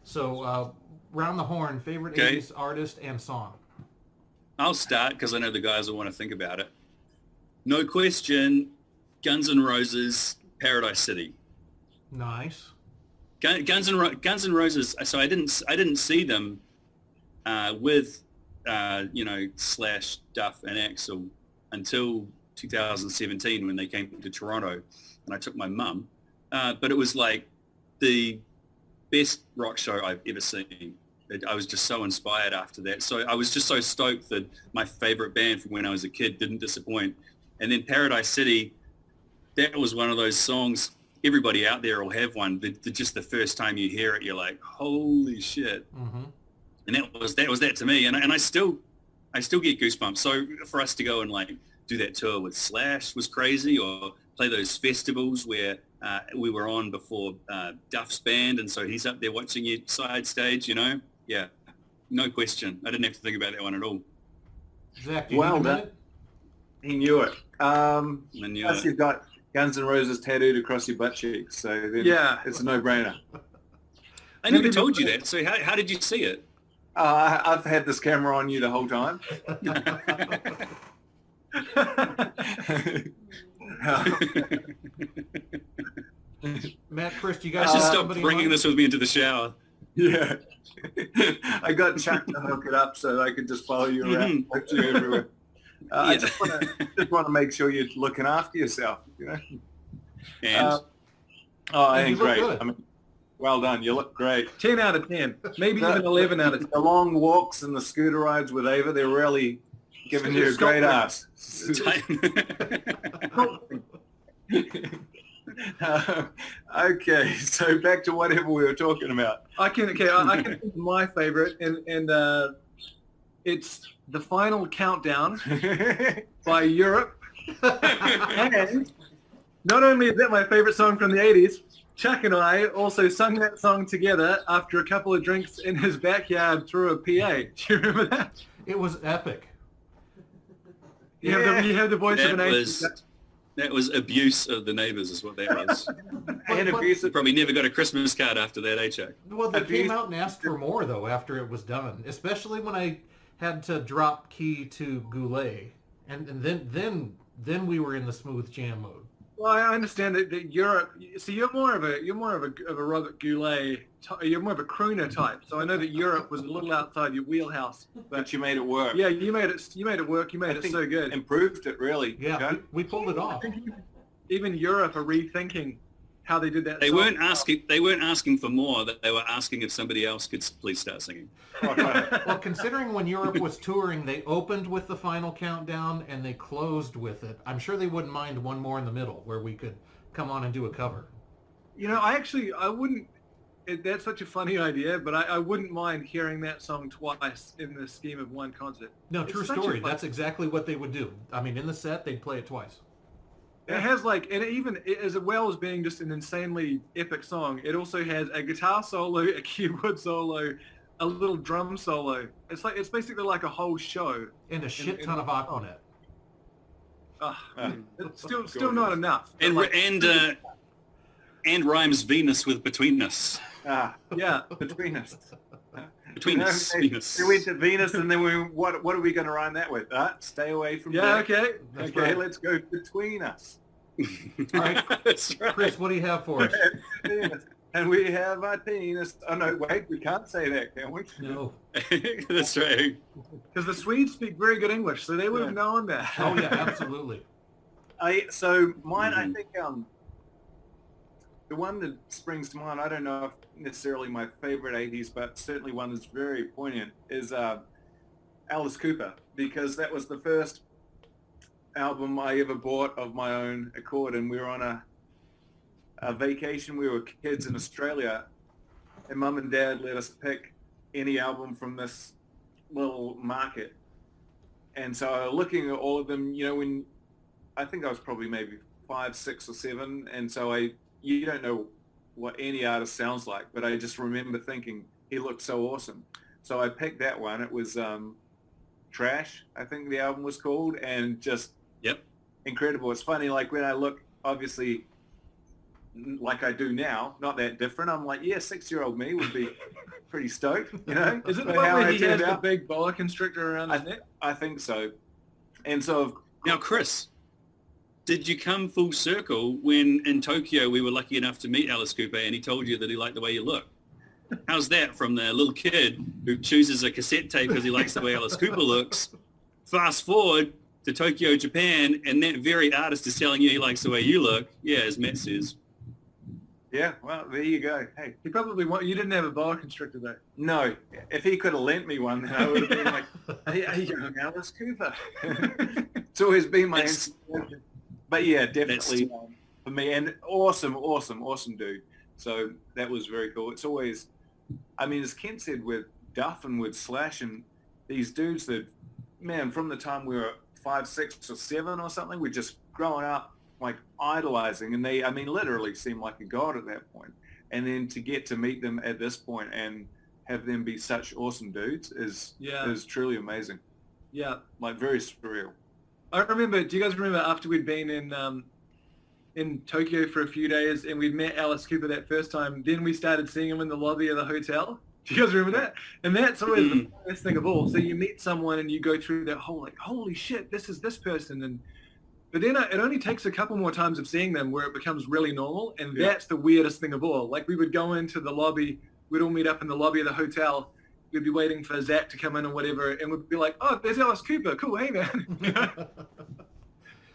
So round the horn, favorite Okay. 80s artist and song. I'll start because I know the guys will want to think about it. No question, Guns N' Roses, Paradise City. Nice. Guns N' Roses. So I didn't see them with you know, Slash, Duff, and Axl until 2017 when they came to Toronto, and I took my mum. But it was like the best rock show I've ever seen. I was just so inspired after that. So I was just so stoked that my favorite band from when I was a kid didn't disappoint. And then Paradise City, that was one of those songs. Everybody out there will have one. Just the first time you hear it, you're like, holy shit. Mm-hmm. And that was that to me. And I still get goosebumps. So for us to go and like do that tour with Slash was crazy, or play those festivals where we were on before Duff's band. And so he's up there watching you side stage, you know? Yeah, no question. I didn't have to think about that one at all. Zach, do you Well need a done. minute? he knew it. And you Plus you've got Guns N' Roses tattooed across your butt cheeks, so then Yeah. it's a no-brainer. I never told you that. So how did you see it? I've had this camera on you the whole time. Matt, Chris, you I guys should have stop somebody in bringing mind? this with me into the shower. Yeah. I got Chuck to hook it up so I could just follow you around, watch you everywhere. I Yeah. just want to make sure you're looking after yourself, you know. And I And you think look great. good. I mean, well done. You look great. 10 out of 10. Maybe even 11 out of 10. The long walks and the scooter rides with Ava, they're really giving you a great ass. Okay, so back to whatever we were talking about. I can think of my favorite, and it's The Final Countdown by Europe. And not only is that my favorite song from the 80s, Chuck and I also sung that song together after a couple of drinks in his backyard through a PA. Do you remember that? It was epic. You have the voice of an angel. That was abuse of the neighbours is what that was. And But- abusive. Probably never got a Christmas card after that, eh, Chuck? Well, they Have came you- out and asked for more, though, after it was done, especially when I had to drop key to Goulet. And then we were in the smooth jam mode. Well, I understand that Europe. So you're more of a Robert Goulet. You're more of a crooner type. So I know that Europe was a little outside your wheelhouse. But you made it work. Yeah, you made it. You made it work. You made I it think so good. Improved it really. Yeah, Joe. we pulled it off. Even Europe are rethinking how they did that. They song. weren't asking. They weren't asking for more. They were asking if somebody else could please start singing. Well, considering when Europe was touring, they opened with the final countdown and they closed with it. I'm sure they wouldn't mind one more in the middle where we could come on and do a cover. You know, I wouldn't. That's such a funny idea, but I wouldn't mind hearing that song twice in the scheme of one concert. No, It's true such a story. fun- That's exactly what they would do. I mean, in the set, they'd play it twice. It has and as well as being just an insanely epic song, it also has a guitar solo, a keyboard solo, a little drum solo. It's basically like a whole show. And a shit in ton the of song. Aquanet. It's still not enough. And But, and rhymes Venus with between us. yeah, Between us. Between us, Okay, Venus. We went to Venus, and then what are we going to rhyme that with? Stay away from. yeah, that. okay, That's Okay, right. let's go between us. All right. That's right. Chris, what do you have for us? And we have our penis. Oh no, wait, we can't say that, can we? No. That's right. because the Swedes speak very good English, so they would have Yeah. known that. Oh, yeah, absolutely. So mine, I think, the one that springs to mind, I don't know if necessarily my favorite 80s, but certainly one that's very poignant, is Alice Cooper, because that was the first album I ever bought of my own accord, and we were on a vacation. We were kids in Australia, and Mum and Dad let us pick any album from this little market. And so looking at all of them, you know, when I think I was probably maybe 5, 6 or 7, and so you don't know what any artist sounds like, but I just remember thinking he looked so awesome. So I picked that one. It was Trash, I think the album was called, and just Yep. incredible. It's funny, like when I look, obviously, like I do now, not that different. I'm like, yeah, 6-year-old me would be pretty stoked, you know? Is it the for one how where I he has turned the out. big boa constrictor around his neck? I think so. And so, Now, Chris, did you come full circle when in Tokyo we were lucky enough to meet Alice Cooper and he told you that he liked the way you look? How's that from the little kid who chooses a cassette tape because he likes the way Alice Cooper looks? Fast forward to Tokyo, Japan, and that very artist is telling you he likes the way you look. Yeah, as Matt says. yeah, well, there you go. Hey, He probably you didn't have a boa constrictor though. no, if he could have lent me one, then I would have been like, hey, young Alice Cooper. It's always been my That's- inspiration. But yeah, definitely for me. And awesome dude. So that was very cool. It's always, I mean, as Ken said, with Duff and with Slash and these dudes that, man, from the time we were 5, 6 or 7 or something, we're just growing up like idolizing, and they, I mean, literally seemed like a god at that point. And then to get to meet them at this point and have them be such awesome dudes is truly amazing. Yeah. Like very surreal. I remember, do you guys remember after we'd been in Tokyo for a few days and we'd met Alice Cooper that first time, then we started seeing him in the lobby of the hotel? Do you guys remember that? And that's always the best thing of all. So you meet someone and you go through that whole like, holy shit, this is this person. But then it only takes a couple more times of seeing them where it becomes really normal. And that's the weirdest thing of all. Like we would go into the lobby, we'd all meet up in the lobby of the hotel. We'd be waiting for Zach to come in or whatever. And we'd be like, oh, there's Alice Cooper. Cool. Hey, man.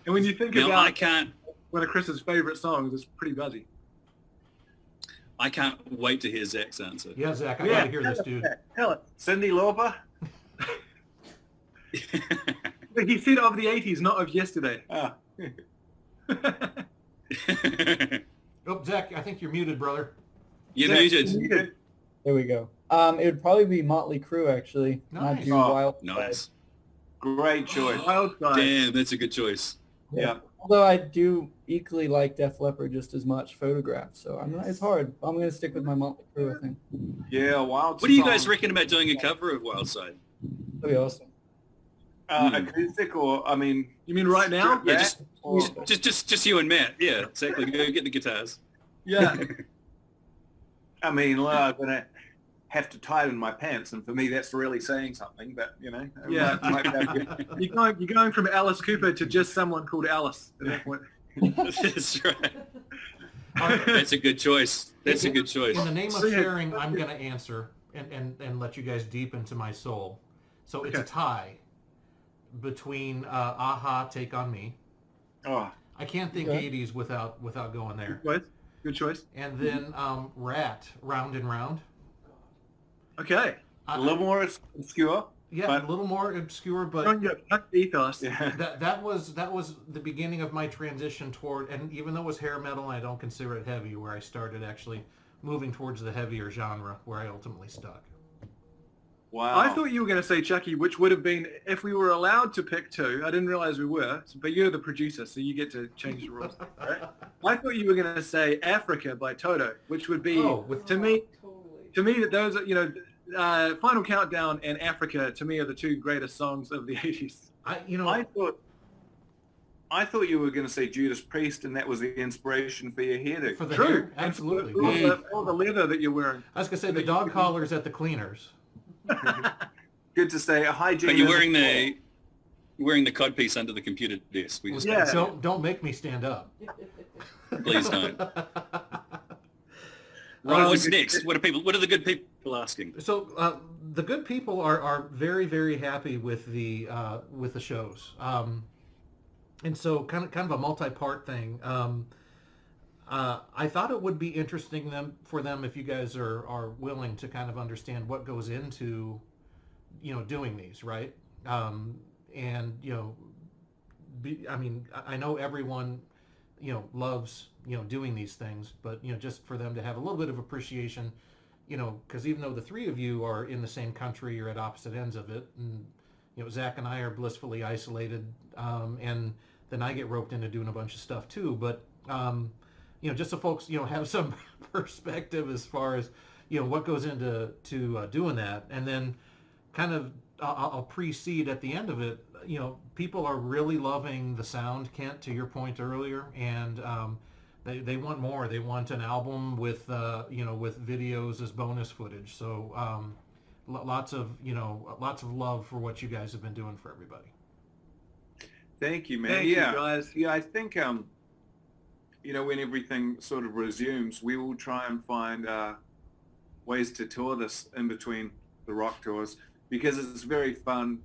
And when you think Now, about one of Chris's favorite songs, it's pretty buzzy. I can't wait to hear Zach's answer. Yeah, Zach, I gotta hear this, dude. Tell it. Cyndi Lauper? But he said of the 80s, not of yesterday. Ah. Oh, Zach, I think you're muted, brother. You're Zach, muted. There we go. It would probably be Motley Crue, actually. Not Nice. do Oh, Wild. Nice. Great choice. Wild Side. Damn, that's a good choice. Yeah. Although I do equally like Def Leppard just as much. Photograph. So it's hard. I'm going to stick with my Motley Crue, I think. Yeah, Wild What do you Song. guys reckon about doing a cover of Wildside? That'd be awesome. Acoustic or, I mean... You mean right now? Yeah, That just you and Matt. Yeah, exactly. Go get the guitars. Yeah. I mean, look, have to tighten my pants, and for me that's really saying something. But Yeah. You're going from Alice Cooper to just someone called Alice at that point. That's right. That's a good choice. That's a good choice. In the name of So, yeah. sharing, I'm going to answer and let you guys deep into my soul. So it's a Okay. tie between Aha, Take on Me. Oh, I can't think Okay. 80s without going there. Good choice. And then Rat, Round and Round. Okay. a little more obscure. Yeah, but- a little more obscure, but Showing your punk ethos. Yeah. that was the beginning of my transition toward, and even though it was hair metal, I don't consider it heavy, where I started actually moving towards the heavier genre, where I ultimately stuck. Wow. I thought you were going to say Chucky, which would have been if we were allowed to pick two. I didn't realize we were, but you're the producer, so you get to change the rules. I thought you were going to say Africa by Toto, which would be to me that those are Final Countdown and Africa to me are the two greatest songs of the 80s. I thought you were going to say Judas Priest, and that was the inspiration for your hairdo. For the True, hair, absolutely. All the leather that you're wearing. I was gonna say the dog collars at the cleaners. Good to say. Hygiene. But you're is- wearing the codpiece under the computer desk. We just Yeah. Don't make me stand up. please don't. Right, what's next? What are the good people asking? So the good people are very, very happy with the shows, and so kind of a multi-part thing. I thought it would be interesting for them if you guys are willing to kind of understand what goes into doing these, right? And I know everyone loves doing these things, but just for them to have a little bit of appreciation, because even though the three of you are in the same country, you're at opposite ends of it, and Zach and I are blissfully isolated, and then I get roped into doing a bunch of stuff too, but just so folks have some perspective as far as what goes into doing that, and then kind of I'll precede at the end of it. People are really loving the sound, Kent, to your point earlier, and they want more. They want an album with with videos as bonus footage. So lots of love for what you guys have been doing for everybody. Thank you, man. Thank you, yeah, guys. Yeah, I think when everything sort of resumes, we will try and find ways to tour this in between the rock tours, because it's very fun,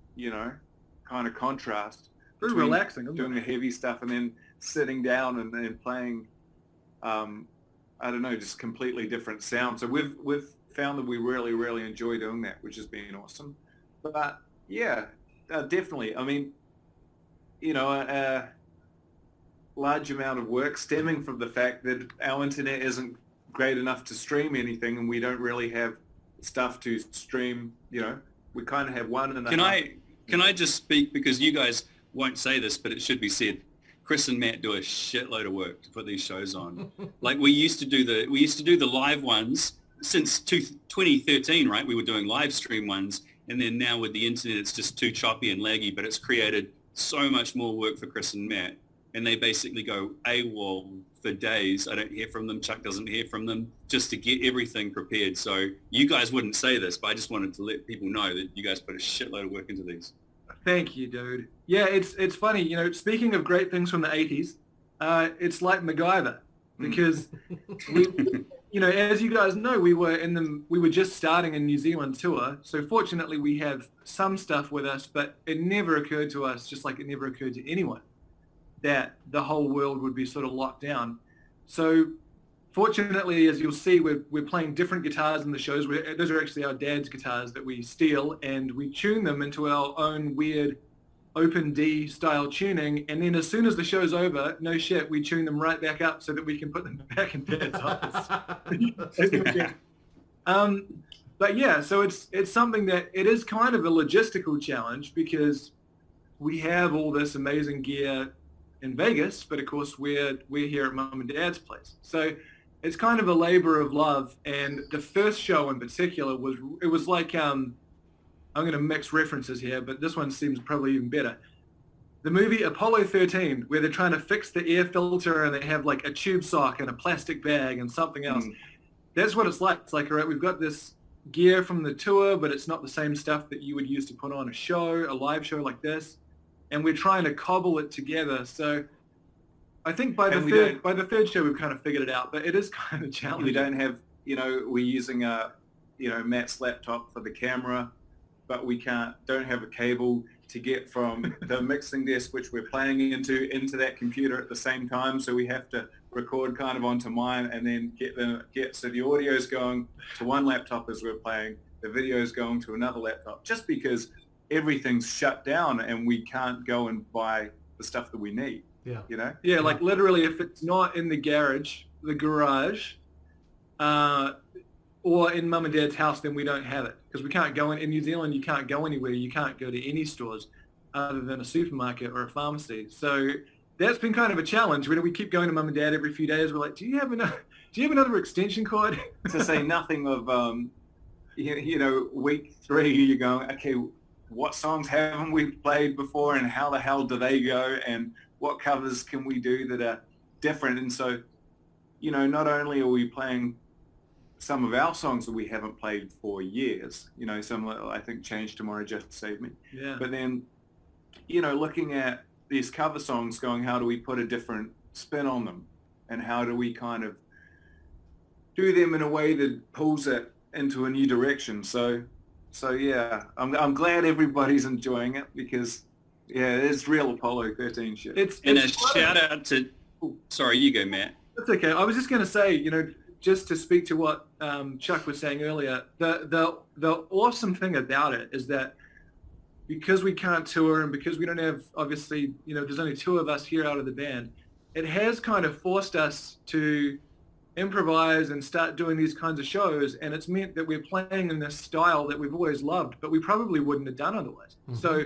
kind of contrast. Very between relaxing, isn't doing it? the heavy stuff and then sitting down and playing, I don't know, just completely different sound. So we've found that we really, really enjoy doing that, which has been awesome. But yeah, definitely. I mean, a large amount of work stemming from the fact that our internet isn't great enough to stream anything, and we don't really have stuff to stream. We kind of have one and a half. Can I just speak, because you guys won't say this, but it should be said. Chris and Matt do a shitload of work to put these shows on. Like we used to do the live ones since 2013, right? We were doing live stream ones, and then now with the internet, it's just too choppy and laggy. But it's created so much more work for Chris and Matt, and they basically go AWOL for days. I don't hear from them. Chuck doesn't hear from them, just to get everything prepared. So you guys wouldn't say this, but I just wanted to let people know that you guys put a shitload of work into these. Thank you, dude. Yeah, it's funny. Speaking of great things from the 80s, it's like MacGyver, because as you guys know, we were just starting a New Zealand tour. So fortunately, we have some stuff with us, but it never occurred to us, just like it never occurred to anyone, that the whole world would be sort of locked down. So fortunately, as you'll see, we're playing different guitars in the shows. Those are actually our dad's guitars that we steal, and we tune them into our own weird open D style tuning. And then as soon as the show's over, no shit, we tune them right back up so that we can put them back in dad's office. But yeah, so it's something that it is kind of a logistical challenge, because we have all this amazing gear in Vegas, but of course we're here at Mum and Dad's place. So it's kind of a labor of love. And the first show in particular was like, I'm going to mix references here, but this one seems probably even better. The movie Apollo 13, where they're trying to fix the air filter and they have like a tube sock and a plastic bag and something else. That's what it's like. It's like, all right, we've got this gear from the tour, but it's not the same stuff that you would use to put on a show, a live show like this. And we're trying to cobble it together. So I think by the third show, we've kind of figured it out, but it is kind of challenging. We don't have, we're using Matt's laptop for the camera, but we don't have a cable to get from the mixing desk, which we're playing into that computer at the same time. So we have to record kind of onto mine and then so the audio's going to one laptop as we're playing, the video's going to another laptop, just because everything's shut down and we can't go and buy the stuff that we need. Yeah. Yeah, like literally if it's not in the garage, or in mum and dad's house, then we don't have it, because we can't go in New Zealand. You can't go anywhere. You can't go to any stores other than a supermarket or a pharmacy. So that's been kind of a challenge. When we keep going to mum and dad every few days, we're like, do you have another extension cord? To say nothing of, week 3, you're going, okay, what songs haven't we played before and how the hell do they go and what covers can we do that are different? And so, not only are we playing some of our songs that we haven't played for years, some, I think, Change Tomorrow Just Save Me. Yeah. But then, looking at these cover songs going, how do we put a different spin on them? And how do we kind of do them in a way that pulls it into a new direction? So yeah, I'm glad everybody's enjoying it, because yeah, it's real Apollo 13 shit. It's a shout out to, sorry, you go, Matt. That's okay. I was just going to say, just to speak to what Chuck was saying earlier, the awesome thing about it is that because we can't tour and because we don't have, obviously, there's only 2 of us here out of the band, it has kind of forced us to improvise and start doing these kinds of shows, and it's meant that we're playing in this style that we've always loved, but we probably wouldn't have done otherwise. Mm-hmm. So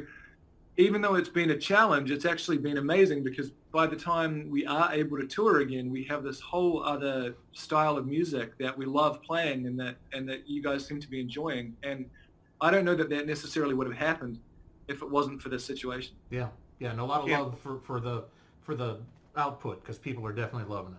even though it's been a challenge, it's actually been amazing, because by the time we are able to tour again, we have this whole other style of music that we love playing and that you guys seem to be enjoying. And I don't know that necessarily would have happened if it wasn't for this situation. Yeah. And a lot of love for the output, because people are definitely loving it.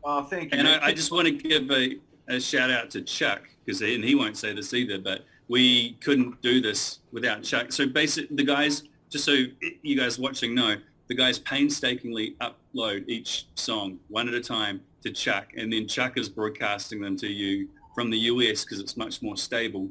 Oh, thank you. And I just want to give a shout out to Chuck, because he won't say this either, but we couldn't do this without Chuck. So basically, the guys, just so you guys watching know, the guys painstakingly upload each song one at a time to Chuck, and then Chuck is broadcasting them to you from the US because it's much more stable.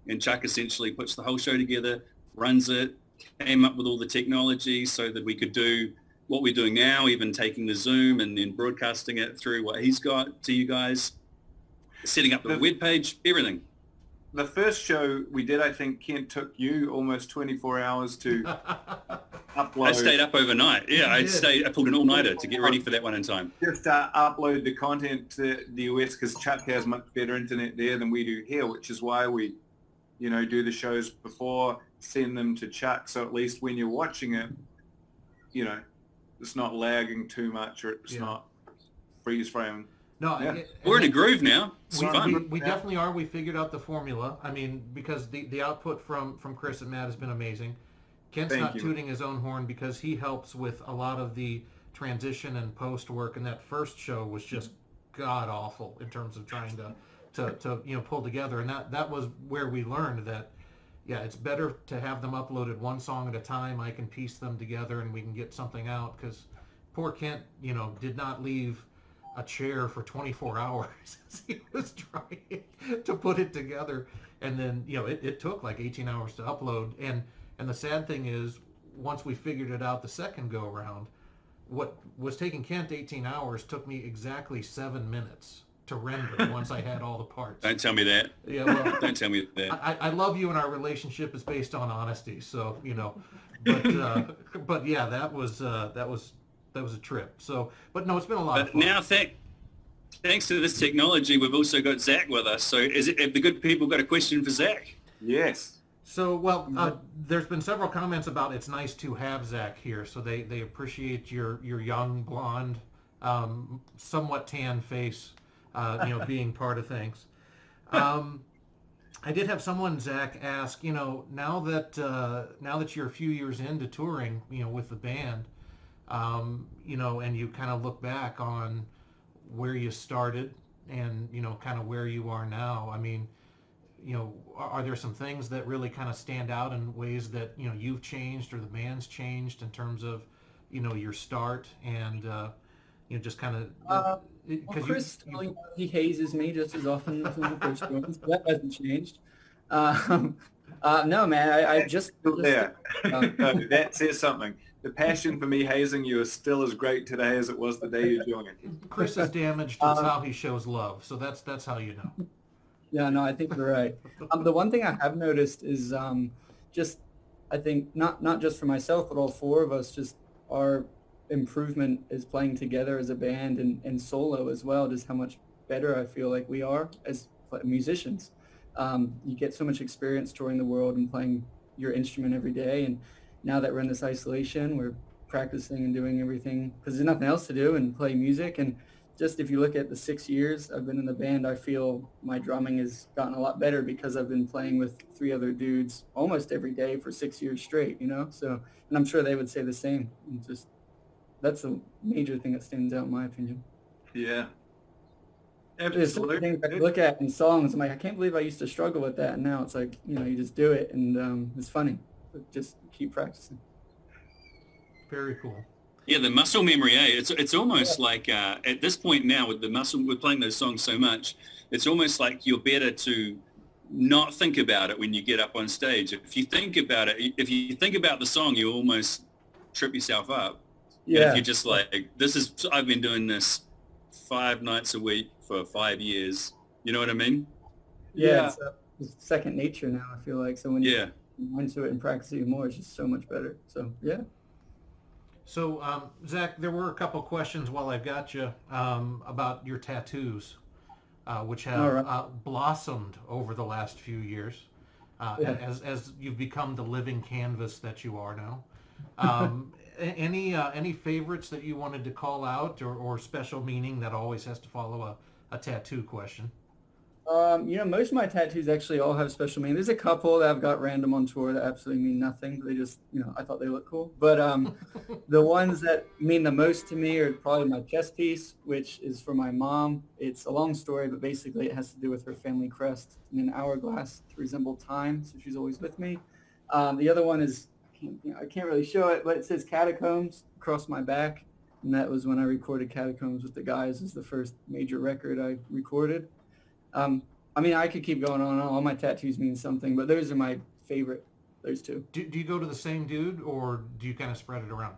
And Chuck essentially puts the whole show together, runs it, came up with all the technology so that we could do what we're doing now, even taking the Zoom and then broadcasting it through what he's got to you guys, setting up the webpage, everything. The first show we did, I think, Kent, took you almost 24 hours to upload. I stayed up overnight. Yeah, I pulled an all-nighter to get ready for that one in time. Just upload the content to the US, because Chuck has much better internet there than we do here, which is why we, do the shows before, send them to Chuck. So at least when you're watching it, it's not lagging too much, or it's not freeze framing. No, we're in a groove now. It's fun. We definitely are. We figured out the formula. I mean, because the output from Chris and Matt has been amazing. Kent's not tooting his own horn, because he helps with a lot of the transition and post work, and that first show was just god awful in terms of trying to pull together. And that was where we learned that it's better to have them uploaded one song at a time. I can piece them together and we can get something out, because poor Kent, did not leave a chair for 24 hours as he was trying to put it together. And then, it took like 18 hours to upload. And the sad thing is, once we figured it out the second go around, what was taking Kent 18 hours took me exactly 7 minutes to render once I had all the parts. Don't tell me that. Yeah, well, don't tell me that. I love you, and our relationship is based on honesty. So, but yeah, that was a trip. So, but no, it's been a lot of fun. Now, thanks to this technology, we've also got Zach with us. So have the good people got a question for Zach? Yes. So, there's been several comments about it's nice to have Zach here. So they appreciate your young, blonde, somewhat tan face, being part of things. I did have someone, Zach, ask, now that you're a few years into touring, with the band, and you kind of look back on where you started and, kind of where you are now. I mean, are there some things that really kind of stand out in ways that, you've changed or the band's changed in terms of, your start and, just kind of, Well, because Chris, he hazes me just as often as the first one, so that hasn't changed. No, man, I just There. No, that says something. The passion for me hazing you is still as great today as it was the day you joined. Chris is damaged. It's how he shows love. So that's how you know. Yeah, no, I think you're right. The one thing I have noticed is just, I think, not just for myself, but all four of us, just our improvement is playing together as a band and solo as well, just how much better I feel like we are as musicians. You get so much experience touring the world and playing your instrument every day. And now that we're in this isolation, we're practicing and doing everything because there's nothing else to do and play music. And just if you look at the 6 years I've been in the band, I feel my drumming has gotten a lot better because I've been playing with 3 other dudes almost every day for 6 years straight, So, and I'm sure they would say the same. And just that's a major thing that stands out in my opinion. Yeah. There's so many Absolutely. things I can look at in songs. I'm like, I can't believe I used to struggle with that, and now it's like, you just do it, and it's funny. But just keep practicing. Very cool. Yeah, the muscle memory, it's almost like at this point now with we're playing those songs so much, it's almost like you're better to not think about it when you get up on stage. If you think about it, if you think about the song, you almost trip yourself up. Yeah. And if you're just like, I've been doing this 5 nights a week for 5 years. You know what I mean? Yeah. It's second nature now, I feel like. So when you Yeah. go into it and practice it more, it's just so much better. So, yeah. So, Zach, there were a couple questions while I've got you about your tattoos, which have All right. blossomed over the last few years Yeah. as you've become the living canvas that you are now. Any favorites that you wanted to call out or special meaning that always has to follow a tattoo question? Most of my tattoos actually all have special meaning. There's a couple that I've got random on tour that absolutely mean nothing. They just, I thought they looked cool. But the ones that mean the most to me are probably my chest piece, which is for my mom. It's a long story, but basically it has to do with her family crest and an hourglass to resemble time. So she's always with me. The other one is, I can't really show it, but it says Catacombs across my back. And that was when I recorded Catacombs with the Guys. It's the first major record I recorded. I could keep going on. All my tattoos mean something, but those are my favorite, those two. Do you go to the same dude or do you kind of spread it around?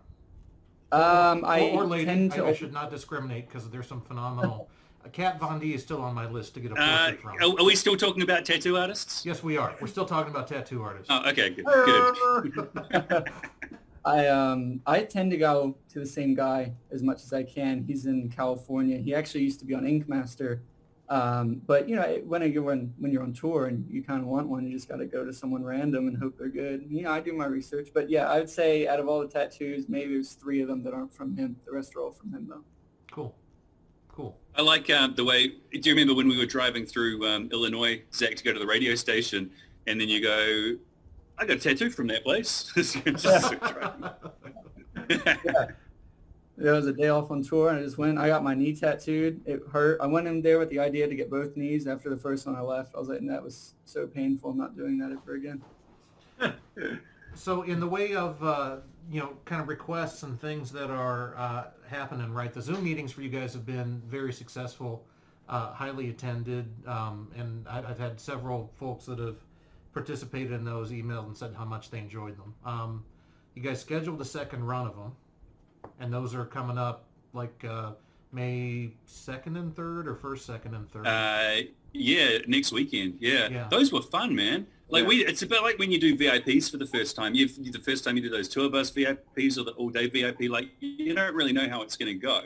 I lady. tend to... I should not discriminate because there's some phenomenal... Kat Von D is still on my list to get a portrait from. Are we still talking about tattoo artists? Yes, we are. We're still talking about tattoo artists. Oh, okay, good. I tend to go to the same guy as much as I can. He's in California. He actually used to be on Ink Master. But when you're on tour and you kind of want one, you just got to go to someone random and hope they're good. I do my research, but yeah, I would say out of all the tattoos, maybe there's 3 of them that aren't from him. The rest are all from him though. Cool. I like the way, do you remember when we were driving through Illinois, Zach, to go to the radio station, and then you go, I got a tattoo from that place. Yeah. There was a day off on tour and I just went. I got my knee tattooed. It hurt. I went in there with the idea to get both knees. After the first one I left, I was like, that was so painful. I'm not doing that ever again. So in the way of, kind of requests and things that are happening, right? The Zoom meetings for you guys have been very successful, highly attended, and I've had several folks that have participated in those emails and said how much they enjoyed them. You guys scheduled the second run of them, and those are coming up like May 2nd and 3rd or 1st, 2nd and 3rd? Yeah, next weekend. Yeah. Those were fun, man. Like it's about like when you do VIPs for the first time. The first time you do those tour bus VIPs or the all-day VIP, like you don't really know how it's going to go.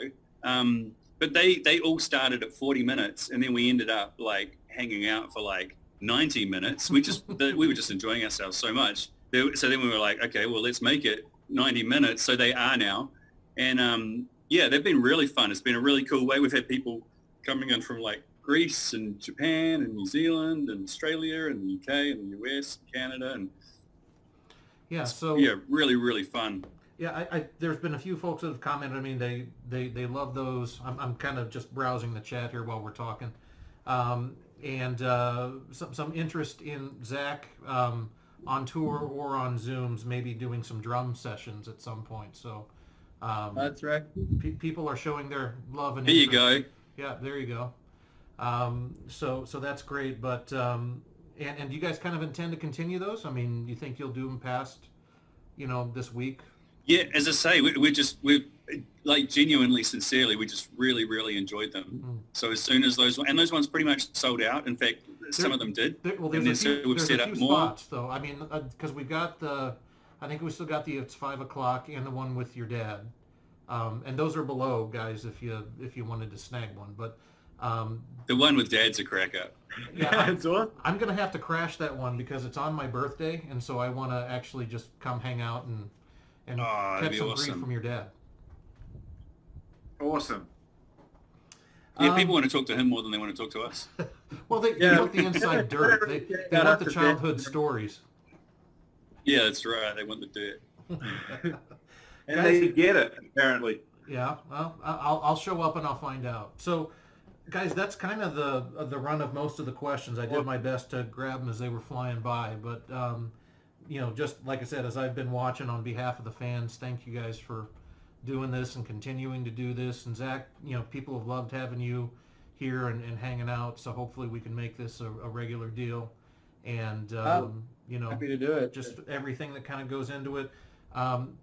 But they all started at 40 minutes, and then we ended up like hanging out for like 90 minutes. We were just enjoying ourselves so much. So then we were like, okay, well, let's make it 90 minutes. So they are now. And they've been really fun. It's been a really cool way. We've had people coming in from like Greece and Japan and New Zealand and Australia and the UK and the US, and Canada. And really, really fun. Yeah, there's been a few folks that have commented. I mean, they love those. I'm kind of just browsing the chat here while we're talking. and some interest in Zach on tour or on Zooms, maybe doing some drum sessions at some point. So That's right. people are showing their love and There you interest. go. Yeah, there you go. So that's great. But and do you guys kind of intend to continue those? I mean, you think you'll do them past, this week? Yeah, as I say, we're like genuinely, sincerely, we just really, really enjoyed them. Mm. So as soon as those ones pretty much sold out. In fact, some of them did. Well, And there's then a few, so we've there's set a up few more. spots though. I mean, because we've got I think we still got the it's 5 o'clock and the one with your dad, and those are below, guys. If you wanted to snag one, but The one with Dad's a cracker. yeah, It's awesome. I'm gonna have to crash that one because it's on my birthday, and so I want to actually just come hang out and Oh, that'd catch be some grief awesome. from your dad. Awesome. Yeah, Um, people want to talk to him more than they want to talk to us. Well, they Yeah. want the inside dirt. They Shout want out the to childhood Ben. stories. Yeah, that's right. They want the dirt. And they get it, apparently. Yeah, well, I'll show up and I'll find out. So, guys, that's kind of the run of most of the questions. I did my best to grab them as they were flying by, but just like I said, as I've been watching on behalf of the fans, thank you guys for doing this and continuing to do this. And Zach, people have loved having you here and hanging out. So hopefully we can make this a regular deal. And Happy to do it. just everything that kind of goes into it.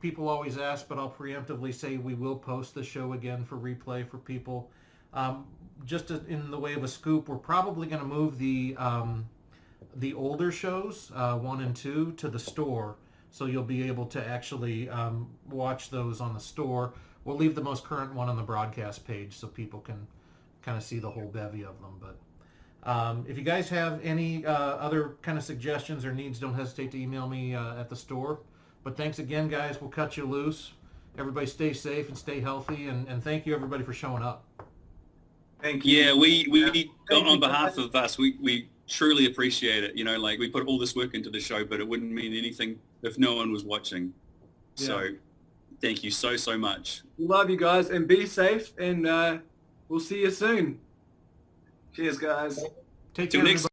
People always ask, but I'll preemptively say we will post the show again for replay for people. Just in the way of a scoop, we're probably going to move the older shows, 1 and 2, to the store. So you'll be able to actually watch those on the store. We'll leave the most current one on the broadcast page so people can kind of see the whole bevy of them. But if you guys have any other kind of suggestions or needs, don't hesitate to email me at the store. But thanks again, guys. We'll cut you loose. Everybody stay safe and stay healthy. And thank you, everybody, for showing up. Thank you. Yeah, we Thank on you. behalf of us, we truly appreciate it. Like we put all this work into the show, but it wouldn't mean anything if no one was watching. So thank you so much. Love you guys and be safe and we'll see you soon. Cheers, guys. Take Till care, next everybody.